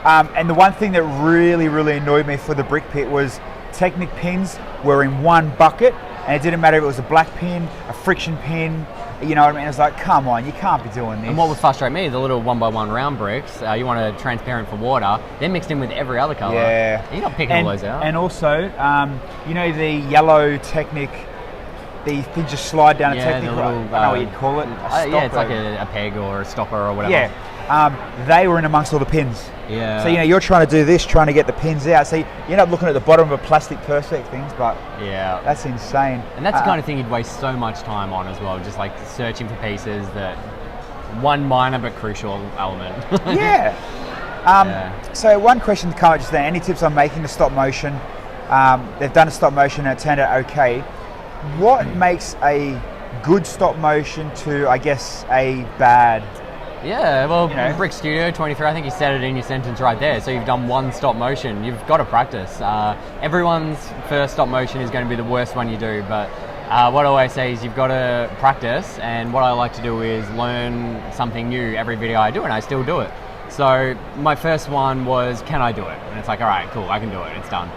And the one thing that really, really annoyed me for the brick pit was Technic pins were in one bucket, and it didn't matter if it was a black pin, a friction pin, you know what I mean? It's like, come on, you can't be doing this. And what would frustrate me, the little 1x1 round bricks, you want a transparent for water, they're mixed in with every other colour. Yeah. You're not picking all those out. And also, the yellow Technic, the thing just slide down a Technic, the little, I don't know what you'd call it. it's like a peg or a stopper or whatever. Yeah. They were in amongst all the pins. Yeah. So, you're trying to do this, trying to get the pins out. So you end up looking at the bottom of a plastic Persec things, but that's insane. And that's the kind of thing you'd waste so much time on as well, just like searching for pieces that one minor but crucial element. So one question to come up just there, any tips on making the stop motion? They've done a stop motion and it turned out okay. What makes a good stop motion to, I guess, a bad? Yeah, well, Brick Studio 23, I think you said it in your sentence right there. So you've done one stop motion. You've got to practice. Everyone's first stop motion is going to be the worst one you do, but what I always say is you've got to practice, and what I like to do is learn something new every video I do, and I still do it. So my first one was, can I do it? And it's like, all right, cool, I can do it, it's done.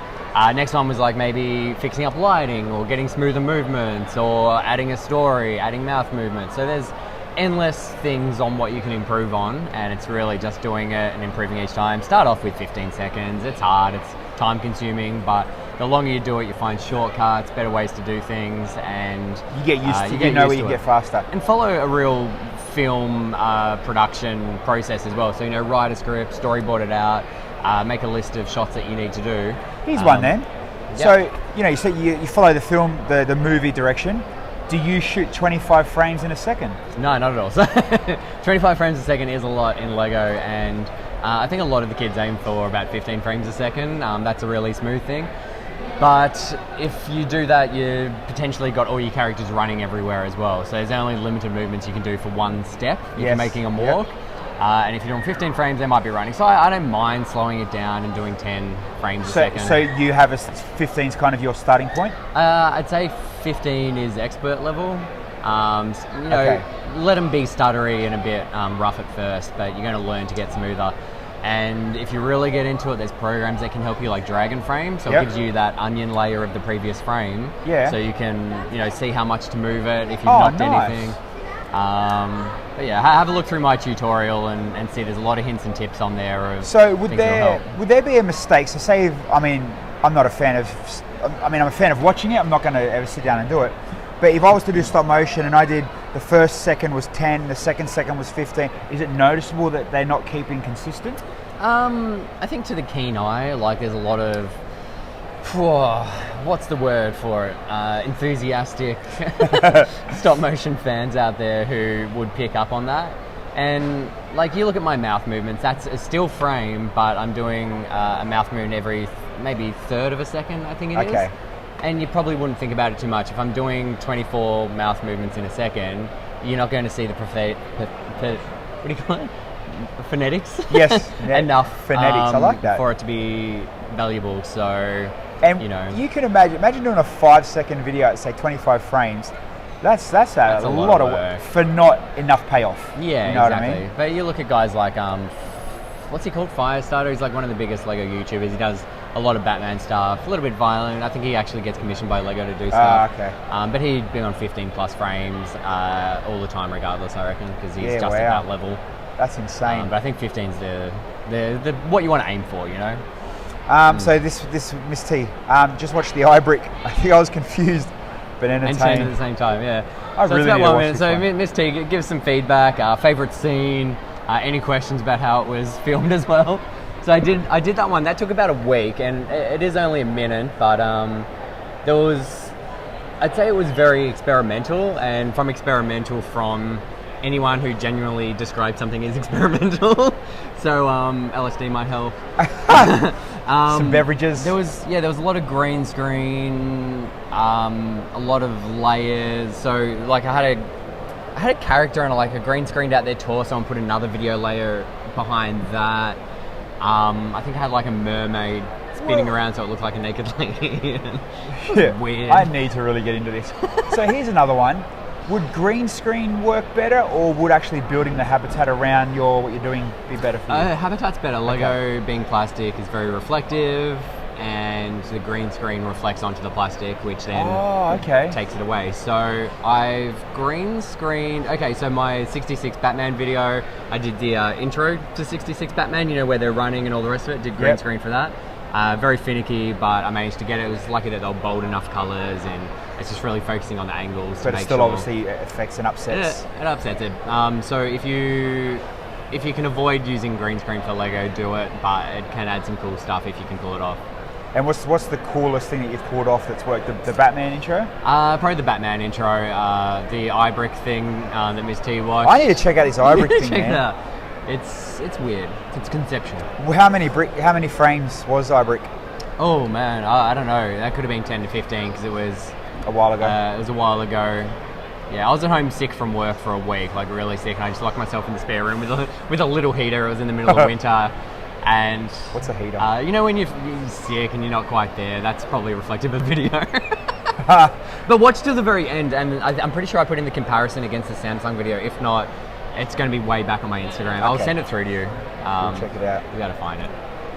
Next one was like maybe fixing up lighting or getting smoother movements or adding a story, adding mouth movements. So there's endless things on what you can improve on, and it's really just doing it and improving each time. Start off with 15 seconds. It's hard, it's time consuming, but the longer you do it, you find shortcuts, better ways to do things, and you get used to it. You know where you get faster. And follow a real film production process as well. So write a script, storyboard it out, make a list of shots that you need to do. Here's one then. Yep. So you say you follow the film, the movie direction. Do you shoot 25 frames in a second? No, not at all. So 25 frames a second is a lot in Lego, and I think a lot of the kids aim for about 15 frames a second. That's a really smooth thing. But if you do that, you potentially got all your characters running everywhere as well. So there's only limited movements you can do for one step if you're making them walk. And if you're doing 15 frames, they might be running. So I don't mind slowing it down and doing 10 frames a second. So you have 15 is kind of your starting point? I'd say 15 is expert level. Let them be stuttery and a bit rough at first, but you're going to learn to get smoother. And if you really get into it, there's programs that can help you, like Dragon Frame. So Yep. it gives you that onion layer of the previous frame. Yeah. So you can, see how much to move it if you've Oh, knocked nice. anything. But yeah, have a look through my tutorial and see there's a lot of hints and tips on there. Of So would things that'll there help. would there be a mistake? So say, I'm not a fan of. I'm a fan of watching it. I'm not going to ever sit down and do it. But if I was to do stop motion and I did the first second was 10, the second was 15, is it noticeable that they're not keeping consistent? I think to the keen eye, like there's a lot of, what's the word for it? Enthusiastic stop motion fans out there who would pick up on that. And like you look at my mouth movements, that's a still frame, but I'm doing a mouth movement every maybe third of a second, I think it is. Okay. And you probably wouldn't think about it too much. If I'm doing 24 mouth movements in a second, you're not going to see the what do you call it? Phonetics? Yes. Enough Phonetics, I like that. for it to be valuable. So, And you you can imagine doing a 5-second video at say 25 frames. That's a lot of work for not enough payoff. yeah, you know exactly. what I mean? But you look at guys like what's he called? Firestarter. He's like one of the biggest Lego YouTubers. He does a lot of Batman stuff, a little bit violent. I think he actually gets commissioned by Lego to do stuff. Okay. But he'd be on 15 plus frames all the time, regardless. I reckon, because he's Yeah, just wow. at that level. That's insane. But I think 15's the what you want to aim for, So this Miss T, just watched the iBrick. I think I was confused, but Entertained entertained. at the same time, yeah. I So really it's about need to 1 watch minute. this So one. Miss T, give us some feedback. Favorite scene. Any questions about how it was filmed as well? So I did that one. That took about a week, and it is only a minute, but I'd say it was very experimental, and from anyone who genuinely describes something as experimental. So LSD might help. Some beverages. There was a lot of green screen, a lot of layers. So like I had a character and like a green screened out their torso and put another video layer behind that. I think I had like a mermaid spinning around so it looked like a naked lady. Yeah, weird. I need to really get into this. So here's another one. Would green screen work better, or would actually building the habitat around what you're doing be better for you? Habitat's better. Lego being plastic is very reflective, and the green screen reflects onto the plastic, which then takes it away. So I've green screened. Okay, so my 66 Batman video, I did the intro to 66 Batman, where they're running and all the rest of it. Did green screen for that. Very finicky, but I managed to get it. It was lucky that they were bold enough colours, and it's just really focusing on the angles. But to it make still sure. obviously affects and upsets. It upsets it. So if you can avoid using green screen for Lego, do it. But it can add some cool stuff if you can pull it off. And what's the coolest thing that you've pulled off that's worked? The Batman intro? Probably the Batman intro, the iBrick thing that Miss T watched. I need to check out this iBrick thing, Check man. it out. It's weird. It's conceptual. Well, how many frames was iBrick Oh man, I don't know. That could have been 10 to 15 because it was a while ago? It was a while ago. Yeah, I was at home sick from work for a week, like really sick, and I just locked myself in the spare room with a little heater. It was in the middle of winter, and What's a heater? when you're sick and you're not quite there, that's probably reflective of video. But watch to the very end, and I'm pretty sure I put in the comparison against the Samsung video. If not, it's going to be way back on my Instagram. I'll send it through to you. We'll check it out. You got to find it.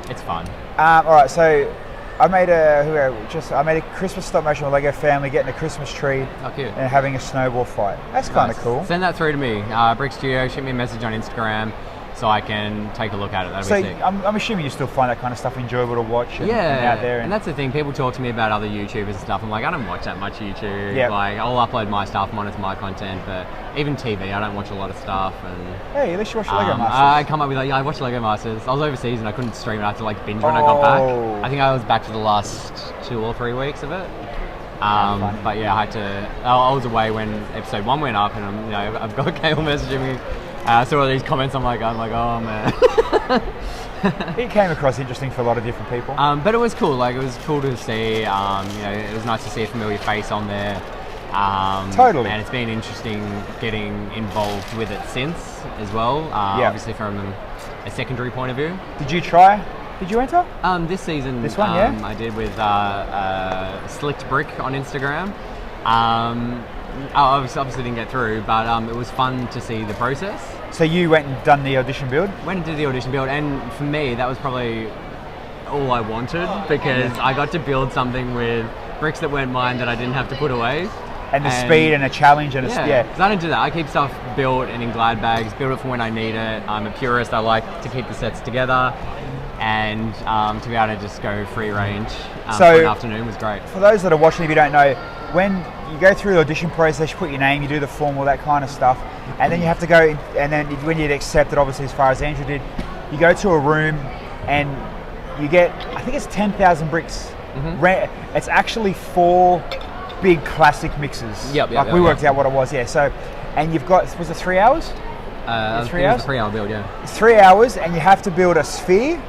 It's fun. All right, so I made a Christmas stop motion with Lego family, getting a Christmas tree Oh, cute. and having a snowball fight. That's kind of Nice. cool. Send that through to me. Brick Studio, shoot me a message on Instagram so I can take a look at it. That'd So be sick. I'm assuming you still find that kind of stuff enjoyable to watch and out there. and that's the thing. People talk to me about other YouTubers and stuff. I'm like, I don't watch that much YouTube. Yep. Like, I'll upload my stuff, monitor my content, but even TV, I don't watch a lot of stuff. And Hey, at least you watch Lego Masters. I come up with I watch Lego Masters. I was overseas and I couldn't stream it. I had to binge when I got back. Oh. I think I was back for the last 2 or 3 weeks of it. But yeah, I had to. I was away when episode 1 went up, and I've got Kale messaging me. I saw all these comments. I'm like, oh man. It came across interesting for a lot of different people. But it was cool. It was cool to see. It was nice to see a familiar face on there. Totally. And it's been interesting getting involved with it since as well. Obviously from a secondary point of view. Did you try? Did you enter? This season, This one, yeah? I did with Slicked Brick on Instagram. obviously didn't get through, but it was fun to see the process. So you went and done the audition build? Went and did the audition build, and for me, that was probably all I wanted, because I got to build something with bricks that weren't mine that I didn't have to put away. And the speed and a challenge and yeah, 'cause I don't do that. I keep stuff built and in glad bags, build it for when I need it. I'm a purist. I like to keep the sets together, and to be able to just go free range for an afternoon was great. For those that are watching, if you don't know, when you go through the audition process, you put your name, you do the form, all that kind of stuff, and then you have to go, and then when you get accepted, obviously as far as Andrew did, you go to a room and you get, I think it's 10,000 bricks. It's actually 4 big classic mixes. We worked out what it was, So, and you've got, was it 3 hours? 3 hours? It was a 3-hour build, yeah. It's 3 hours, and you have to build a sphere.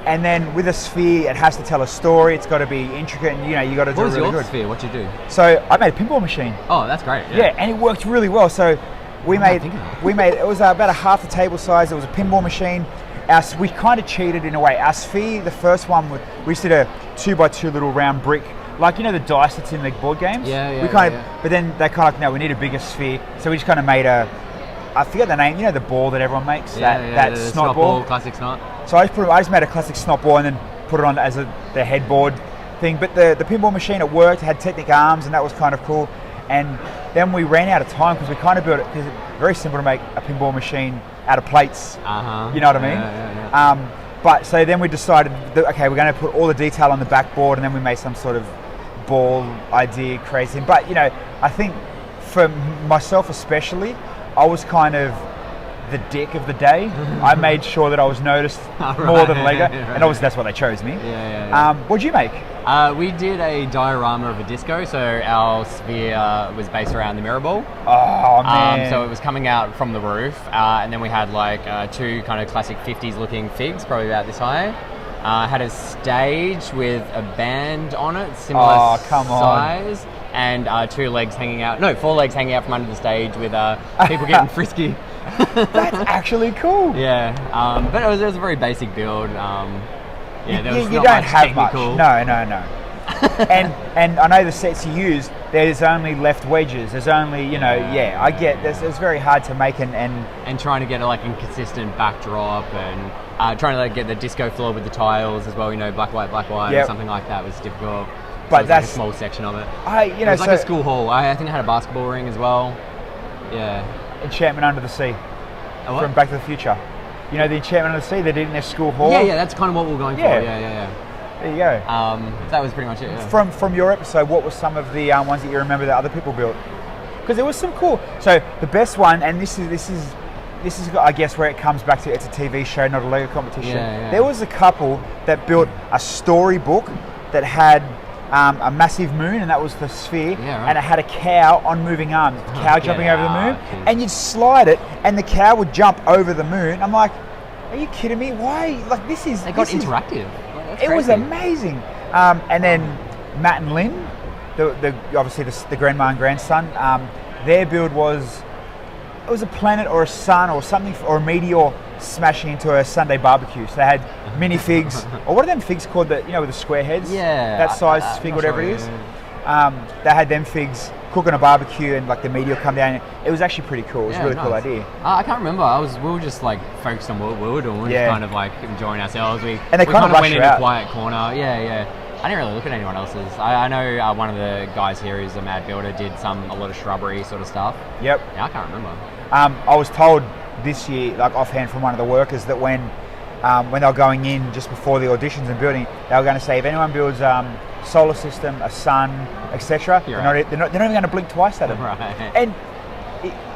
And then with a sphere, it has to tell a story. It's got to be intricate, and you got to do it really good. What was your sphere? What'd you do? So I made a pinball machine. Oh, that's great. Yeah, and it worked really well. So we made it was about a half the table size. It was a pinball machine. We kind of cheated in a way. Our sphere, the first one, we just did a 2x2 little round brick, like the dice that's in the board games. But then they kind of like, no, we need a bigger sphere. So we just kind of made I forget the name. The ball that everyone makes. That the snot ball. Classic snot. So I just made a classic snot ball and then put it on as the headboard thing. But the pinball machine, it worked. It had Technic arms, and that was kind of cool. And then we ran out of time because we kind of built it, because it's very simple to make a pinball machine out of plates. You know what I mean? But so then we decided that, okay, we're going to put all the detail on the backboard, and then we made some sort of ball idea, crazy thing. But I think for myself especially, I was kind of the dick of the day. I made sure that I was noticed more than Lego, and obviously that's why they chose me. What'd you make? We did a diorama of a disco, so our sphere was based around the mirror ball. Oh man! So it was coming out from the roof, and then we had like 2 kind of classic 50s looking figs, probably about this high. Had a stage with a band on it, similar size, and 4 legs hanging out from under the stage with people getting frisky. That's actually cool. But it was a very basic build. There was you not don't much have technical. much. No. and I know the sets you use, there's only left wedges. There's only, I get this. It's very hard to make and trying to get a inconsistent backdrop, and trying to get the disco floor with the tiles as well. Black, white, or something like that was difficult. But so that's a small section of it. It was like a school hall. I think it had a basketball ring as well. Enchantment Under the Sea from Back to the Future. The Enchantment Under the Sea they did in their school hall. Yeah, that's kind of what we were going for. Yeah. There you go. That was pretty much it. From your episode, what were some of the ones that you remember that other people built? Because there was some cool. So the best one, and this is I guess where it comes back to, it's a TV show, not a Lego competition. There was a couple that built a storybook that had a massive moon, and that was the sphere, and it had a cow on moving arms, cow jumping over the moon, and you'd slide it, and the cow would jump over the moon. I'm like, are you kidding me? Why? This is... They got interactive. It was amazing. And then Matt and Lynn, obviously the grandma and grandson, their build was... It was a planet or a sun or something, or a meteor smashing into a Sunday barbecue. So they had mini figs, or what are them figs called? That with the square heads. Yeah, that size fig, whatever it is. They had them figs cooking a barbecue, and the meteor come down. It was actually pretty cool. It was a really cool idea. I can't remember. We were just focused on what we were doing. We were just kind of enjoying ourselves. We kind of went in a quiet corner. Yeah. I didn't really look at anyone else's. I know one of the guys here who's a mad builder did a lot of shrubbery sort of stuff. Yep. Yeah, I can't remember. I was told this year, offhand from one of the workers, that when they were going in just before the auditions and building, they were going to say if anyone builds solar system, a sun, etc., they're not even going to blink twice at them. Right. And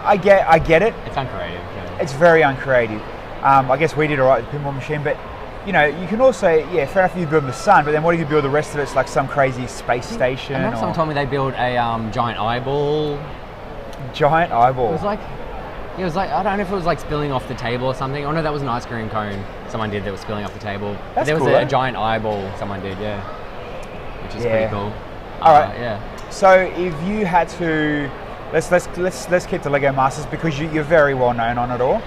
I get it. It's uncreative. Yeah. It's very uncreative. I guess we did all right with the pinball machine, but you can also, fair enough if you build the sun, but then what if you build the rest of it? It's like some crazy space station. I remember someone told me they built a giant eyeball. Giant eyeball. It was I don't know if it was spilling off the table or something. Oh no, that was an ice cream cone someone did that was spilling off the table. That's there was cool, a giant eyeball someone did, which is pretty cool. All right. So if you had to, let's keep the Lego Masters, because you're very well known on it all,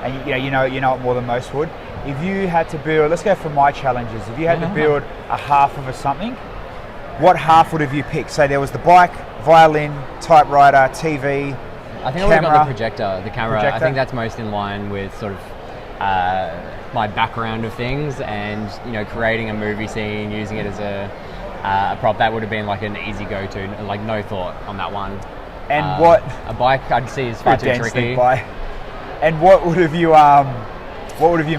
and you know it more than most would. If you had to build, let's go for my challenges. If you had to build a half of something, what half would have you picked? So there was the bike, violin, typewriter, TV. I think I would have got camera. the projector, the camera. I Projector? think that's most in line with sort of my background of things, and creating a movie scene, using it as a prop. That would have been like an easy go-to, like no thought on that one. And a bike I'd see is far too tricky. And what would have you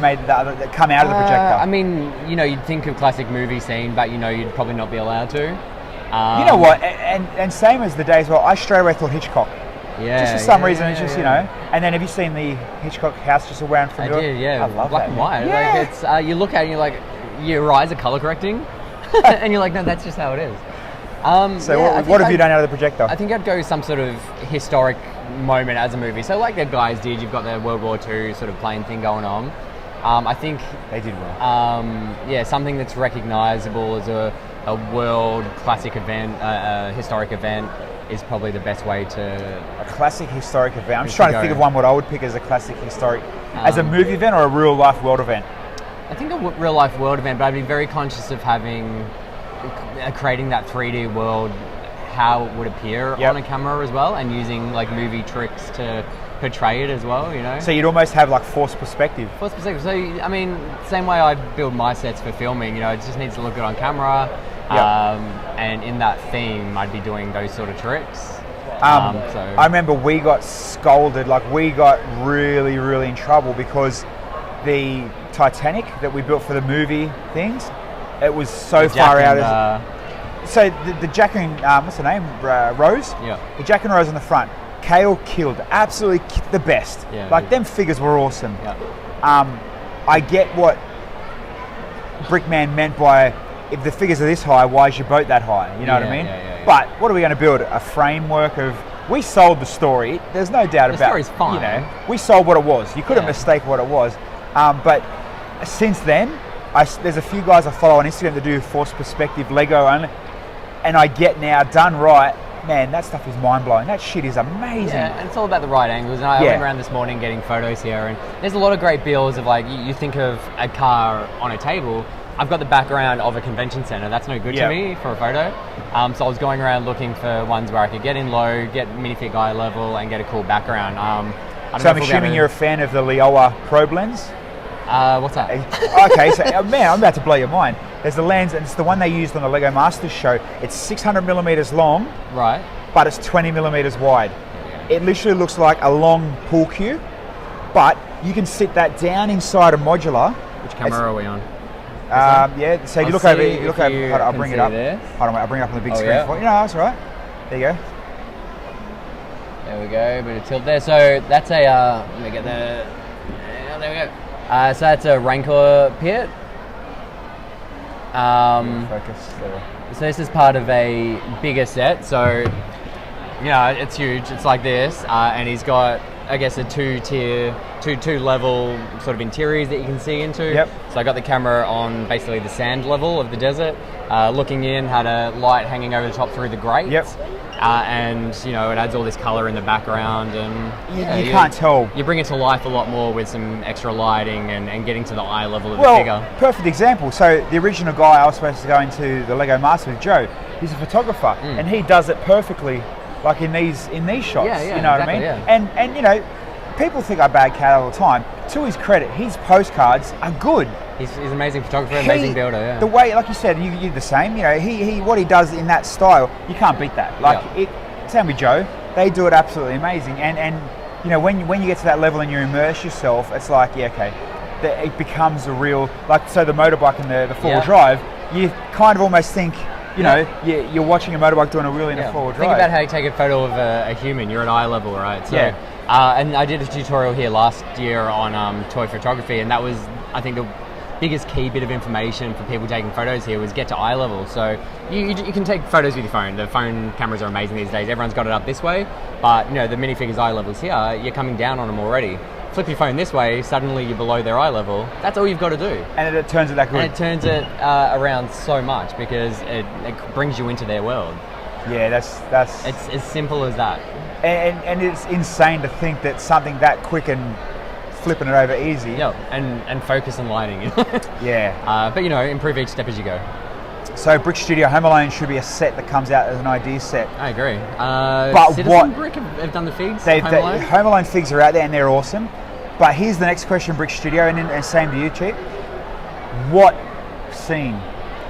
made that come out of the projector? I mean, you'd think of classic movie scene, but you'd probably not be allowed to. You know what? And same as the days. Well, I straight away thought Hitchcock. Yeah. Just for some reason, it's just And then have you seen the Hitchcock house just around from I your? did, yeah. I love black that, and man. white. Yeah. Like it's you look at it and you're like, your eyes are color correcting, and you're like, no, that's just how it is. So what have you done out of the projector? I think I'd go some sort of historic moment as a movie. So like the guys did, you've got the World War II sort of plane thing going on. I think They did well. something that's recognisable as a world classic event, a historic event, is probably the best way to. A classic historic event. I'm just to trying to go. think of one what I would pick as a classic historic, as a movie event or a real life world event. I think a real life world event, but I'd be very conscious of creating that 3D world, how it would appear on a camera as well, and using like movie tricks to portray it as well, So you'd almost have like forced perspective. Forced perspective. So, I mean, same way I build my sets for filming, it just needs to look good on camera. And in that theme, I'd be doing those sort of tricks. I remember we got scolded, like we got really, really in trouble because the Titanic that we built for the movie things, it was so far out. So the Jack and, what's the name? Rose? Yeah. The Jack and Rose on the front. Kale killed, absolutely the best. Yeah, like them figures were awesome. Yeah. I get what Brickman meant by if the figures are this high, why is your boat that high? You know what I mean? Yeah. But what are we going to build? A framework of. We sold the story. There's no doubt about. The story's fine. We sold what it was. You couldn't mistake what it was. But since then, there's a few guys I follow on Instagram that do forced perspective Lego only, and I get now done right. Man, that stuff is mind blowing. That shit is amazing. Yeah, and it's all about the right angles. And I went around this morning getting photos here, and there's a lot of great builds of like you think of a car on a table. I've got the background of a convention center. That's no good to me for a photo. So I was going around looking for ones where I could get in low, get minifig eye level, and get a cool background. So I'm assuming you're a fan of the Leoa probe lens? What's that? Okay, so man, I'm about to blow your mind. There's the lens, and it's the one they used on the Lego Masters show. It's 600 millimeters long, Right. but it's 20 millimeters wide. It literally looks like a long pool cue, but you can sit that down inside a modular. Which camera are we on? So you I'll look over. see You look if over. you Hold on, I'll can bring it see up. this. Hold on, wait, I'll bring it up on the big Oh, screen yeah? for you. No, that's all right. There you go. There we go, bit of tilt there. So that's a, let me get the, there we go. So that's a Rancor pit. Focus. There. So this is part of a bigger set. So, it's huge. It's like this. And he's got, I guess, a two level sort of interiors that you can see into. Yep. So I got the camera on basically the sand level of the desert, looking in, had a light hanging over the top through the grates. Yep. And it adds all this color in the background, and You can't tell. You bring it to life a lot more with some extra lighting and getting to the eye level of the Well, figure. perfect example. So the original guy I was supposed to go into the Lego Master with, Joe, he's a photographer, and he does it perfectly, like in these shots. Yeah, you know exactly, what I mean? yeah. And people think I bad cat all the time. To his credit, his postcards are good. He's an amazing photographer, amazing builder. Yeah. The way, like you said, you're the same. He what he does in that style, you can't beat that. Like same with Joe, they do it absolutely amazing. And when you get to that level and you immerse yourself, it's like it becomes a real so the motorbike and the four-wheel drive, you kind of almost think you're watching a motorbike doing a wheel in a four-wheel drive. Think about how you take a photo of a human. You're at eye level, right? So, and I did a tutorial here last year on toy photography, and that was, I think, the biggest key bit of information for people taking photos here was get to eye level. So you can take photos with your phone. The phone cameras are amazing these days. Everyone's got it up this way, but the minifigures eye levels here, you're coming down on them already. Flip your phone this way, suddenly you're below their eye level. That's all you've got to do. And it turns it that good. And it turns it around so much because it brings you into their world. Yeah, that's It's as simple as that. And it's insane to think that something that quick and flipping it over easy. Yeah, and focus and lighting. Yeah. But improve each step as you go. So Brick Studio Home Alone should be a set that comes out as an idea set. I agree. But Citizen what- Brick have done the figs. Home Home Alone? Alone figs are out there and they're awesome. But here's the next question, Brick Studio, and same to you, Chief. What scene?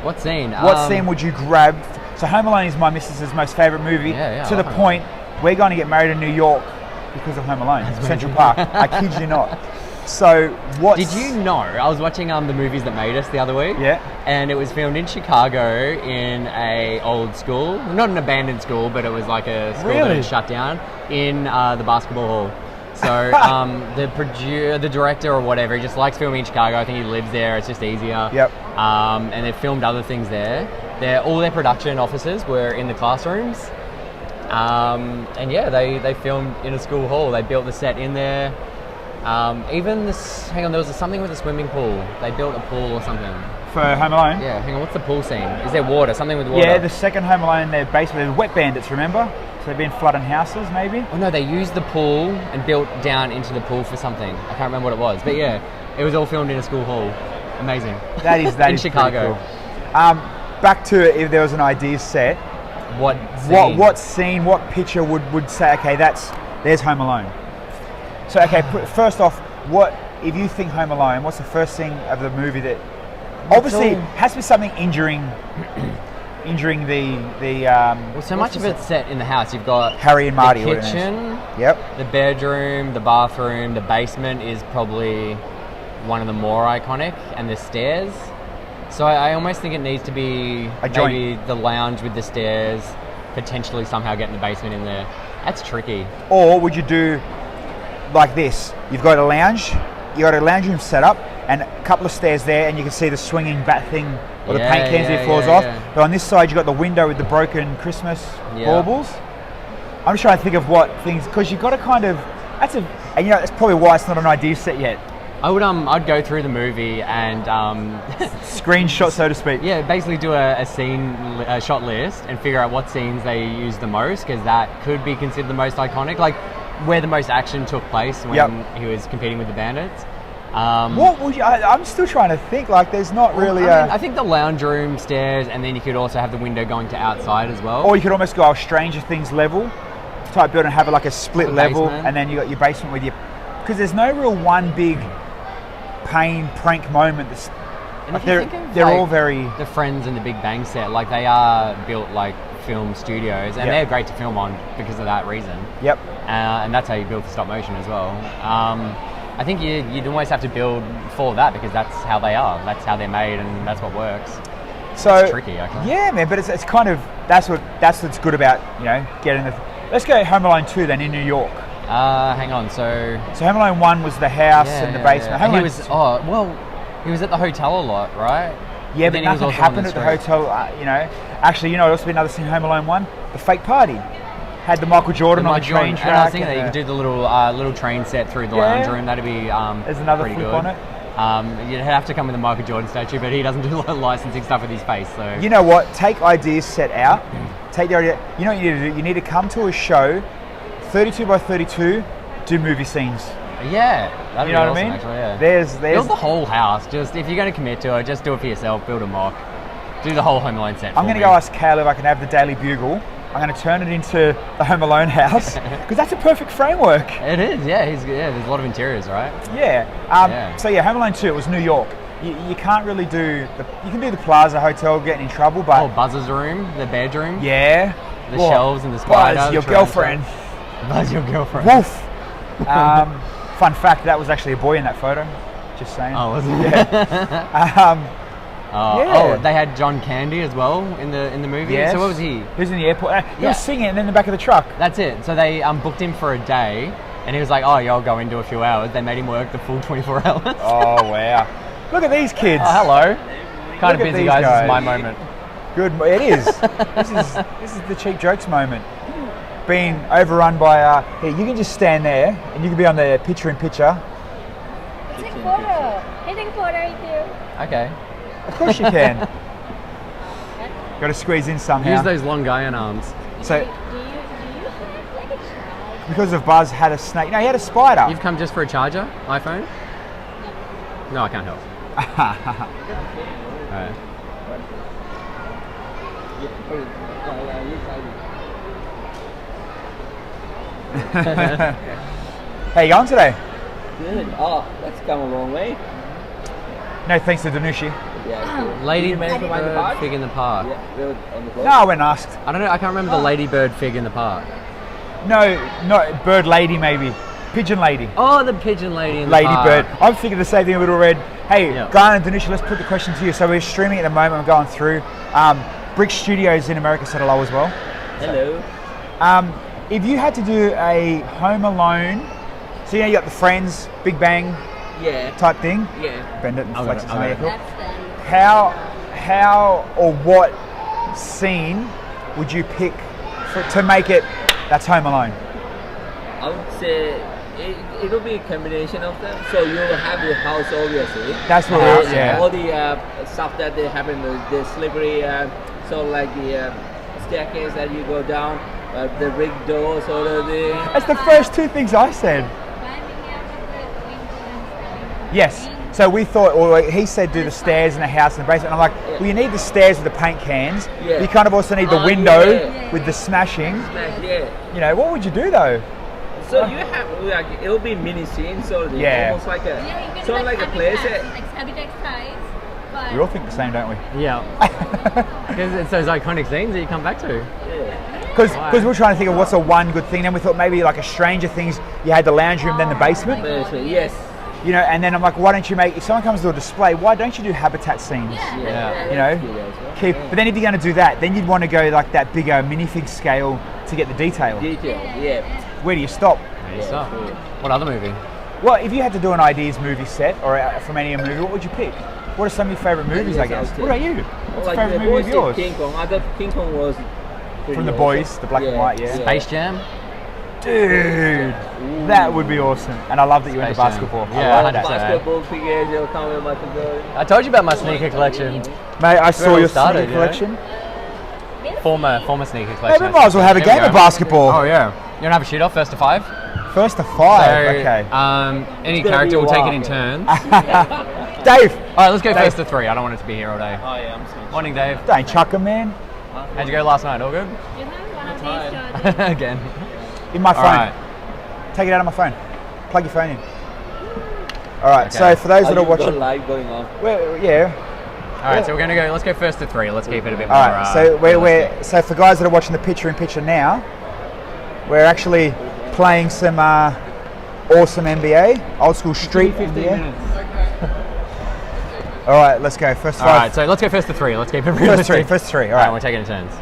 What scene? What scene would you grab? So Home Alone is my missus's most favourite movie. Yeah, to the I love point we're going to get married in New York because of Home Alone, Central Park. I kid you not. So what? Did you know? I was watching the movies that made us the other week. Yeah. And it was filmed in Chicago in a old school, not an abandoned school, but it was like a school that Really? had shut down in the basketball hall. So the director or whatever, he just likes filming in Chicago. I think he lives there. It's just easier. Yep. And they filmed other things there. All their production offices were in the classrooms. And yeah, they filmed in a school hall. They built the set in there. Even this, hang on, there was something with a swimming pool. They built a pool or something. For Home Alone? Yeah, hang on, what's the pool scene? Is there water? Something with water? Yeah, the second Home Alone, their basement, they're wet bandits, remember? So they've been flooding houses, maybe? Oh no, they used the pool and built down into the pool for something. I can't remember what it was. But yeah, it was all filmed in a school hall. Amazing. That is in pretty Chicago. cool. Back to if there was an idea set, What scene? what scene, what picture would say, okay, there's Home Alone? So, okay, first off, what if you think Home Alone? What's the first thing of the movie that obviously has to be something injuring the Well, so much of it's set in the house. You've got Harry and Marty. the what it is. kitchen, Yep. the bedroom, the bathroom, the basement is probably one of the more iconic, and the stairs. So I almost think it needs to be A joint. maybe the lounge with the stairs, potentially somehow getting the basement in there. That's tricky. Or would you do like this? You've got a lounge, you got a lounge room set up, and a couple of stairs there, and you can see the swinging bat thing or the Yeah, paint cans yeah, that falls yeah, off. yeah. But on this side, you got the window with the broken Christmas Yeah. baubles. I'm just trying to think of what things, because you've got to kind of. And you know that's probably why it's not an idea set yet. I'd go through the movie and Screenshot, so to speak. yeah, basically do a shot list and figure out what scenes they use the most, because that could be considered the most iconic, like where the most action took place when Yep. he was competing with the bandits. What would you? I'm still trying to think. Like, there's not really I think the lounge room, stairs, and then you could also have the window going to outside as well. Or you could almost go Stranger Things level type build and have it like a split The level, basement. and then you got your basement with your. Because there's no real one big prank moment. That's, And like if you they're think of, they're like, all very. the Friends and the Big Bang set, like they are built like film studios, and Yep. they're great to film on because of that reason. Yep. And that's how you build for stop motion as well. I think you'd almost have to build for that, because that's how they are. That's how they're made, and that's what works. So It's tricky, actually. Yeah, man. But it's kind of that's what's good about getting the. Let's go Home Alone 2 then in New York. Hang on, so So Home Alone 1 was the house and the basement. Home And he Alone was he was at the hotel a lot, right? Yeah, but then he was nothing also on happened at the street. hotel. Actually, what else would be another scene in Home Alone 1? The fake party. Had the Michael Jordan on the train track. And I was thinking that you could do the little train set through the lounge room. That'd be There's another pretty flip good. on it. You'd have to come with a Michael Jordan statue, but he doesn't do licensing stuff with his face. So You know what? Take ideas set out. Take the idea. You know what you need to do? You need to come to a show, 32 by 32, do movie scenes. yeah, that'd You be know awesome, what I mean? Actually, yeah. There's Build the whole house. Just if you're going to commit to it, just do it for yourself. Build a mock. Do the whole Home Alone set. I'm going to go ask Kale if I can have the Daily Bugle. I'm going to turn it into the Home Alone house because that's a perfect framework. It is, yeah. There's a lot of interiors, right? Yeah. Yeah. So yeah, Home Alone 2. It was New York. You can't really do you can do the Plaza Hotel, getting in trouble, but Oh, Buzz's room, the bedroom, yeah, the Whoa. shelves and the spider. Buzz, your the trash girlfriend. can. Buzz, your girlfriend. Woof. Fun fact: that was actually a boy in that photo. Just saying. Oh, wasn't it? Yeah. Yeah. Oh, they had John Candy as well in the movie. Yes. So what was he? He was in the airport. He Yeah. was singing and in the back of the truck. That's it. So they booked him for a day, and he was like, "Oh, yeah, I'll go into a few hours." They made him work the full 24 hours. Oh wow! Look at these kids. Oh, hello. Kind Look of at busy, these guys. This guys. is my moment. Good. It is. This is the cheap jokes moment. Being overrun by. Here, you can just stand there, and you can be on the picture-in-picture. Take photo. Can I take a photo right there? Okay. Of course you can. Got to squeeze in somehow. Use those long Gaian arms. So Do you have like a child? because of Buzz had a snake. No, he had a spider. You've come just for a charger, iPhone? No, I can't help. Alright. How you going today? Good. Oh, that's come a long way. No thanks to Danushi. Yeah. Cool. Lady Man from the bird park? fig in the park. Yeah, good on the floor. No, I went and asked. I don't know. I can't remember the ladybird fig in the park. No, not bird lady maybe. Pigeon lady. Oh, the pigeon lady in the Lady park. bird. I'm thinking the same thing, Little Red. Hey, Yeah. Garn and Danushi, let's put the question to you. So we're streaming at the moment, we're going through. Brick Studios in America said hello as well. Hello. If you had to do a Home Alone, so you got the Friends, Big Bang Yeah. type thing, Yeah. bend it and I'll flex go- it. I'll to go. make it cool. That's them. How or what scene would you pick to make it that's Home Alone? I would say it'll be a combination of them. So you will have your house, obviously. That's what And we- yeah. All the stuff that they have in the slippery, so like the staircase that you go down, the rig door sort of thing. That's the first two things I said. Yes. So we thought, or he said, do the stairs in the house and the basement. And I'm like, well, you need the stairs with the paint cans. Yeah. But you kind of also need the Oh, window yeah. with the smashing. Yeah. You know, what would you do though? So you have like it'll be mini scenes sort of thing. Yeah. Almost like Yeah, you a can sort of like a place. habitat size. But We all think the same, don't we? Yeah. Because it's those iconic scenes that you come back to. Yeah. Because Wow. we're trying to think of what's a one good thing. Then we thought maybe like a Stranger Things, you had the lounge room, then the basement. Basement, yes. You know, and then I'm like, why don't you make, if someone comes to a display, why don't you do habitat scenes? Yeah. You know, that's good as well. keep. But then if you're going to do that, then you'd want to go like that bigger minifig scale to get the detail. Detail, yeah. Where do you stop? There you stop. cool. What other movie? Well, if you had to do an ideas movie set or from any movie, what would you pick? What are some of your favourite movies, I guess? What about you? What's Like your the favourite movie of boys yours? did King Kong. I thought King Kong was pretty From the awesome. boys, the black and white, yeah. Space Jam? Dude, that would be awesome. And I love that you went to Space Jam. basketball. Yeah, I love that. 100%. Basketball figures, they'll come with basketball. I told you about my sneaker collection. Mate, I saw it all your started, sneaker you know? collection. Former sneaker Hey, collection. we might as well have a Here we game of go. basketball. Oh yeah. You wanna have a shoot off first to 5? First to 5, So, okay. Any gonna character be a will take it while. in turns. Dave, Alright, let's go Dave. first to 3. I don't want it to be here all day. Oh yeah, I'm seeing. Morning, Dave. don't chuck him, man. How'd you go last night? All good? you have one of these, Jordan. Again. In my phone. Alright. Take it out of my phone. Plug your phone in. All right. Okay. So for those that are You've got watching, live going on. well, yeah. Alright, so we're gonna go. Let's go first to 3. Let's keep it a bit more. All right. So we're realistic. so for guys that are watching the picture-in-picture now, we're actually playing some awesome NBA, old school street 15 NBA. minutes. All right. Let's go. First All 5. right, so let's go first to 3. Let's keep it First realistic. 3. First 3. All All right, right. we're taking it in turns.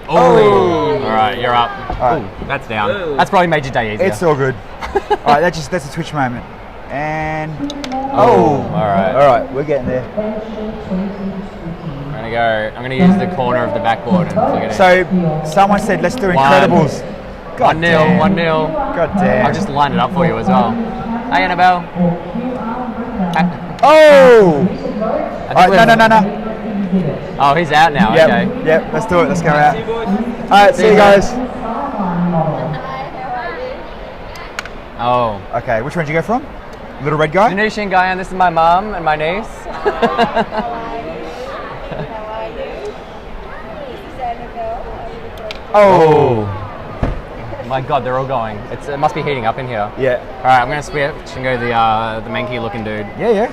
Oh. All right, you're up. All right. Ooh, that's down. Ooh. That's probably made your day easier. It's all good. All right. That's a Twitch moment. And Oh, all right. All right. We're getting there. I'm gonna use the corner of the backboard and flick it in. So someone said let's do Incredibles. God 1-0, damn. 1-0. God damn. I'll just line it up for you as well. Hi, Annabelle. Oh! I All think right, no. we've- Oh, he's out now. Yep, Okay. yep. Let's do it. Let's go out. See you boys. All right, see you guys. Oh. Okay, which one did you go from? Little red guy. Danushi and Guyan, this is my mom and my niece. How are you? This is Annabelle. Oh. My God, they're all going. It must be heating up in here. Yeah. All right, I'm gonna switch and go the manky looking dude. Yeah.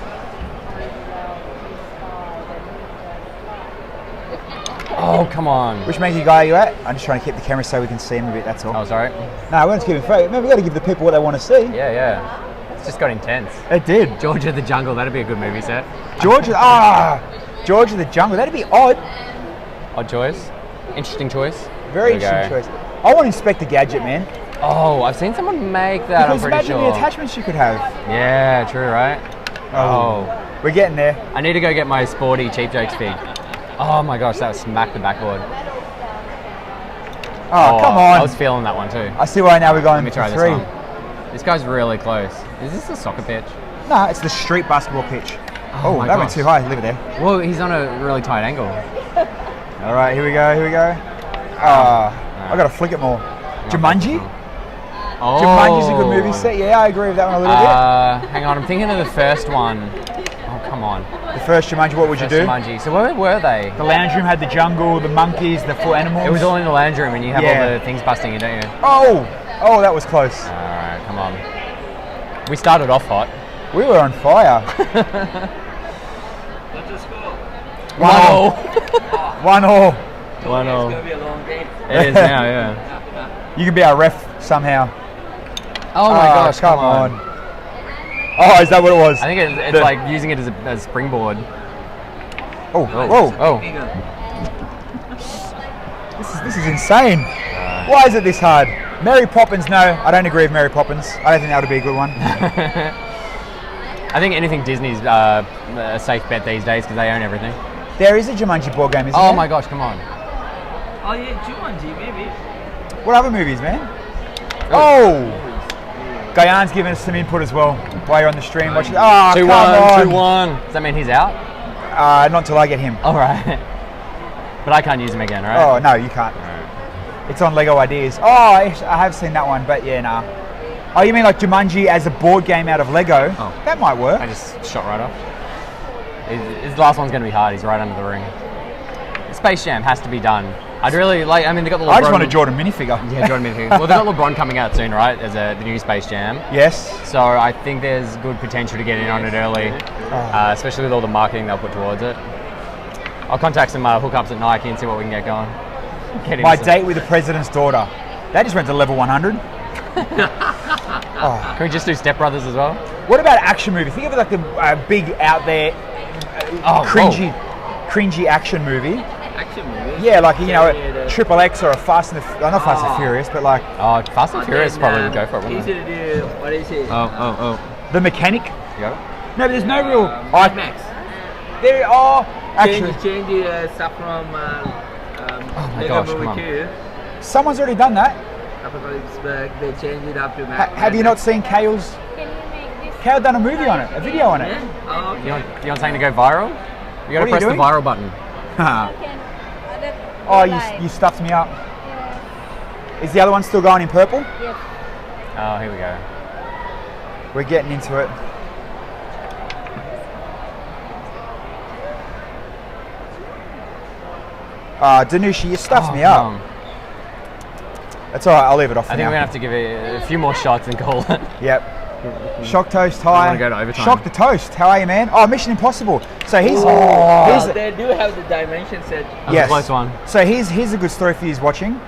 Oh, come on. Which manky guy are you at? I'm just trying to keep the camera so we can see him a bit. That's all. Oh, sorry. No, we're just keeping focus. Man, we got to give the people what they want to see. Yeah. It's just got intense. It did. George of the Jungle, that'd be a good movie set. George of the Jungle. That'd be odd. Odd choice. Interesting choice. Very There we interesting go. choice. I want Inspector Gadget, man. Oh, I've seen someone make that, Because I'm pretty imagine sure. the attachments you could have. Yeah, true, right? Oh. We're getting there. I need to go get my sporty Cheap Jokes fig. Oh my gosh, that was smack the backboard. Oh, come on. I was feeling that one too. I see why now we're going Let me try for this 3. one. This guy's really close. Is this a soccer pitch? No, it's the street basketball pitch. Oh, my that went gosh. too high. Leave it there. Well, he's on a really tight angle. All right, here we go. I got to flick it more. Jumanji? Oh. Jumanji's a good movie set. Yeah, I agree with that one a little bit. Hang on, I'm thinking of the first one. Oh, come come on. The first Jumanji, what would you do? Jumanji. So where were they? The lounge room had the jungle, the monkeys, the full animals. It was all in the lounge room, and you have Yeah. all the things busting you, don't you? Oh, that was close. All right, come on. We started off hot. We were on fire. What's the score? 1-1. 1-1. 1-0. It's gonna be a long game. It is now, yeah. You can be our ref somehow. Oh my gosh, come on. Oh, is that what it was? I think it's like using it as a springboard. Oh, whoa. Oh. This is insane. Why is it this hard? Mary Poppins, no. I don't agree with Mary Poppins. I don't think that would be a good one. I think anything Disney's a safe bet these days because they own everything. There is a Jumanji board game, isn't there? Oh my gosh, come on. Oh yeah, Jumanji maybe. What other movies, man? Oh! Gayan's giving us some input as well while you're on the stream watching. Oh, 2-1, come on. 2-1. Does that mean he's out? Not till I get him. All right. But I can't use him again, right? Oh, no, you can't. It's on Lego Ideas. Oh, I have seen that one, but yeah, nah. Oh, you mean like Jumanji as a board game out of Lego? Oh. That might work. I just shot right off. His last one's going to be hard. He's right under the ring. Space Jam has to be done. I'd really like, I mean, they got the LeBron. I just want a Jordan minifigure. Yeah, Jordan minifigure. Well, they got LeBron coming out soon, right? As the new Space Jam. Yes. So I think there's good potential to get in on it early, especially with all the marketing they'll put towards it. I'll contact some hookups at Nike and see what we can get going. My date with the president's daughter. That just went to level 100. Can we just do Step Brothers as well? What about action movie? Think of it like a big out there, cringy action movie. Action movie? Yeah, like Triple X or a Fast and not Fast and Furious, but like. Oh, Fast and Furious probably would go for it, wouldn't Easy to do. What is it? Oh. The Mechanic. You got it? No, but there's no real. Mad Max. There are actually. Change the stuff from my gosh, come on. Movie 2. Someone's already done that. Apocalypse, they changed it up to Mad Have you not seen Kale's? Can you make this? Kale done a movie on it, a video on it. Yeah? Oh, okay. You want something to go viral? You got to What are you press the doing? viral button. You can. Oh, you stuffed me up. Yeah. Is the other one still going in purple? Yes. Oh, here we go. We're getting into it. Danushi, you stuffed me up. That's all right. I'll leave it off for I think now. we're going to have to give it a few more shots and call it. Yep. Shock Toast, hi. wanna go to overtime. Shock the Toast, how are you, man? Oh, Mission Impossible. So he's They do have the dimension set. That was yes. a close one. So here's a good story for you watching.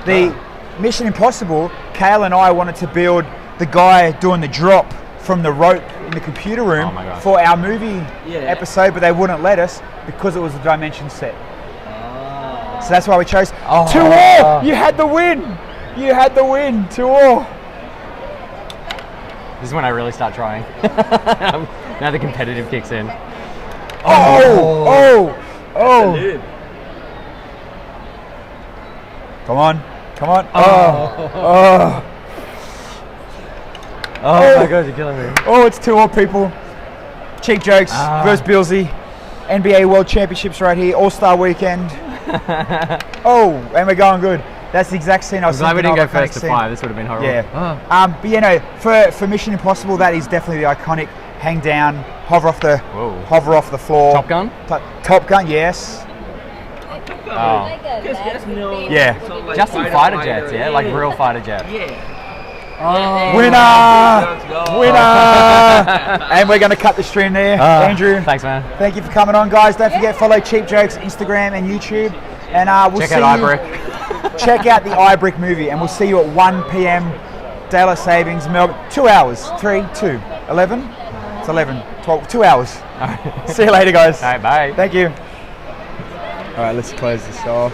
The Mission Impossible, Kale and I wanted to build the guy doing the drop from the rope in the computer room Oh my God. for our movie Yeah. episode, but they wouldn't let us because it was a dimension set. So that's why we chose 2-2. You had the win. You had the win. 2-2. This is when I really start trying. Now the competitive kicks in. Oh. Dude. Come on. Oh my god, you're killing me. Oh, it's 2-2, people. Cheap Jokes versus Billsy. NBA World Championships right here. All-Star Weekend. And we're going good. That's the exact scene I was Glad we thinking didn't of. go iconic first to scene. 5. This would have been horrible. Yeah. But for Mission Impossible, that is definitely the iconic hang down, hover off the floor. Top Gun? Top Gun, yes. Oh. Like a Because there's no. Yeah. sort of like Just some fighter jets, yeah? Like real fighter jets. Yeah. Winner! Let's go. Winner! And we're going to cut the stream there. Andrew, Thanks, man. thank you for coming on, guys. Don't forget, follow Cheap Jokes, Instagram and YouTube. And we'll Check see out you. iBrick. Check out the iBrick movie, and we'll see you at 1 p.m. Daylight Savings, Melbourne. 2 hours. 3, 2, 11? It's 11, 12, 2 hours. See you later, guys. All right, bye. Thank you. All right, let's close this off.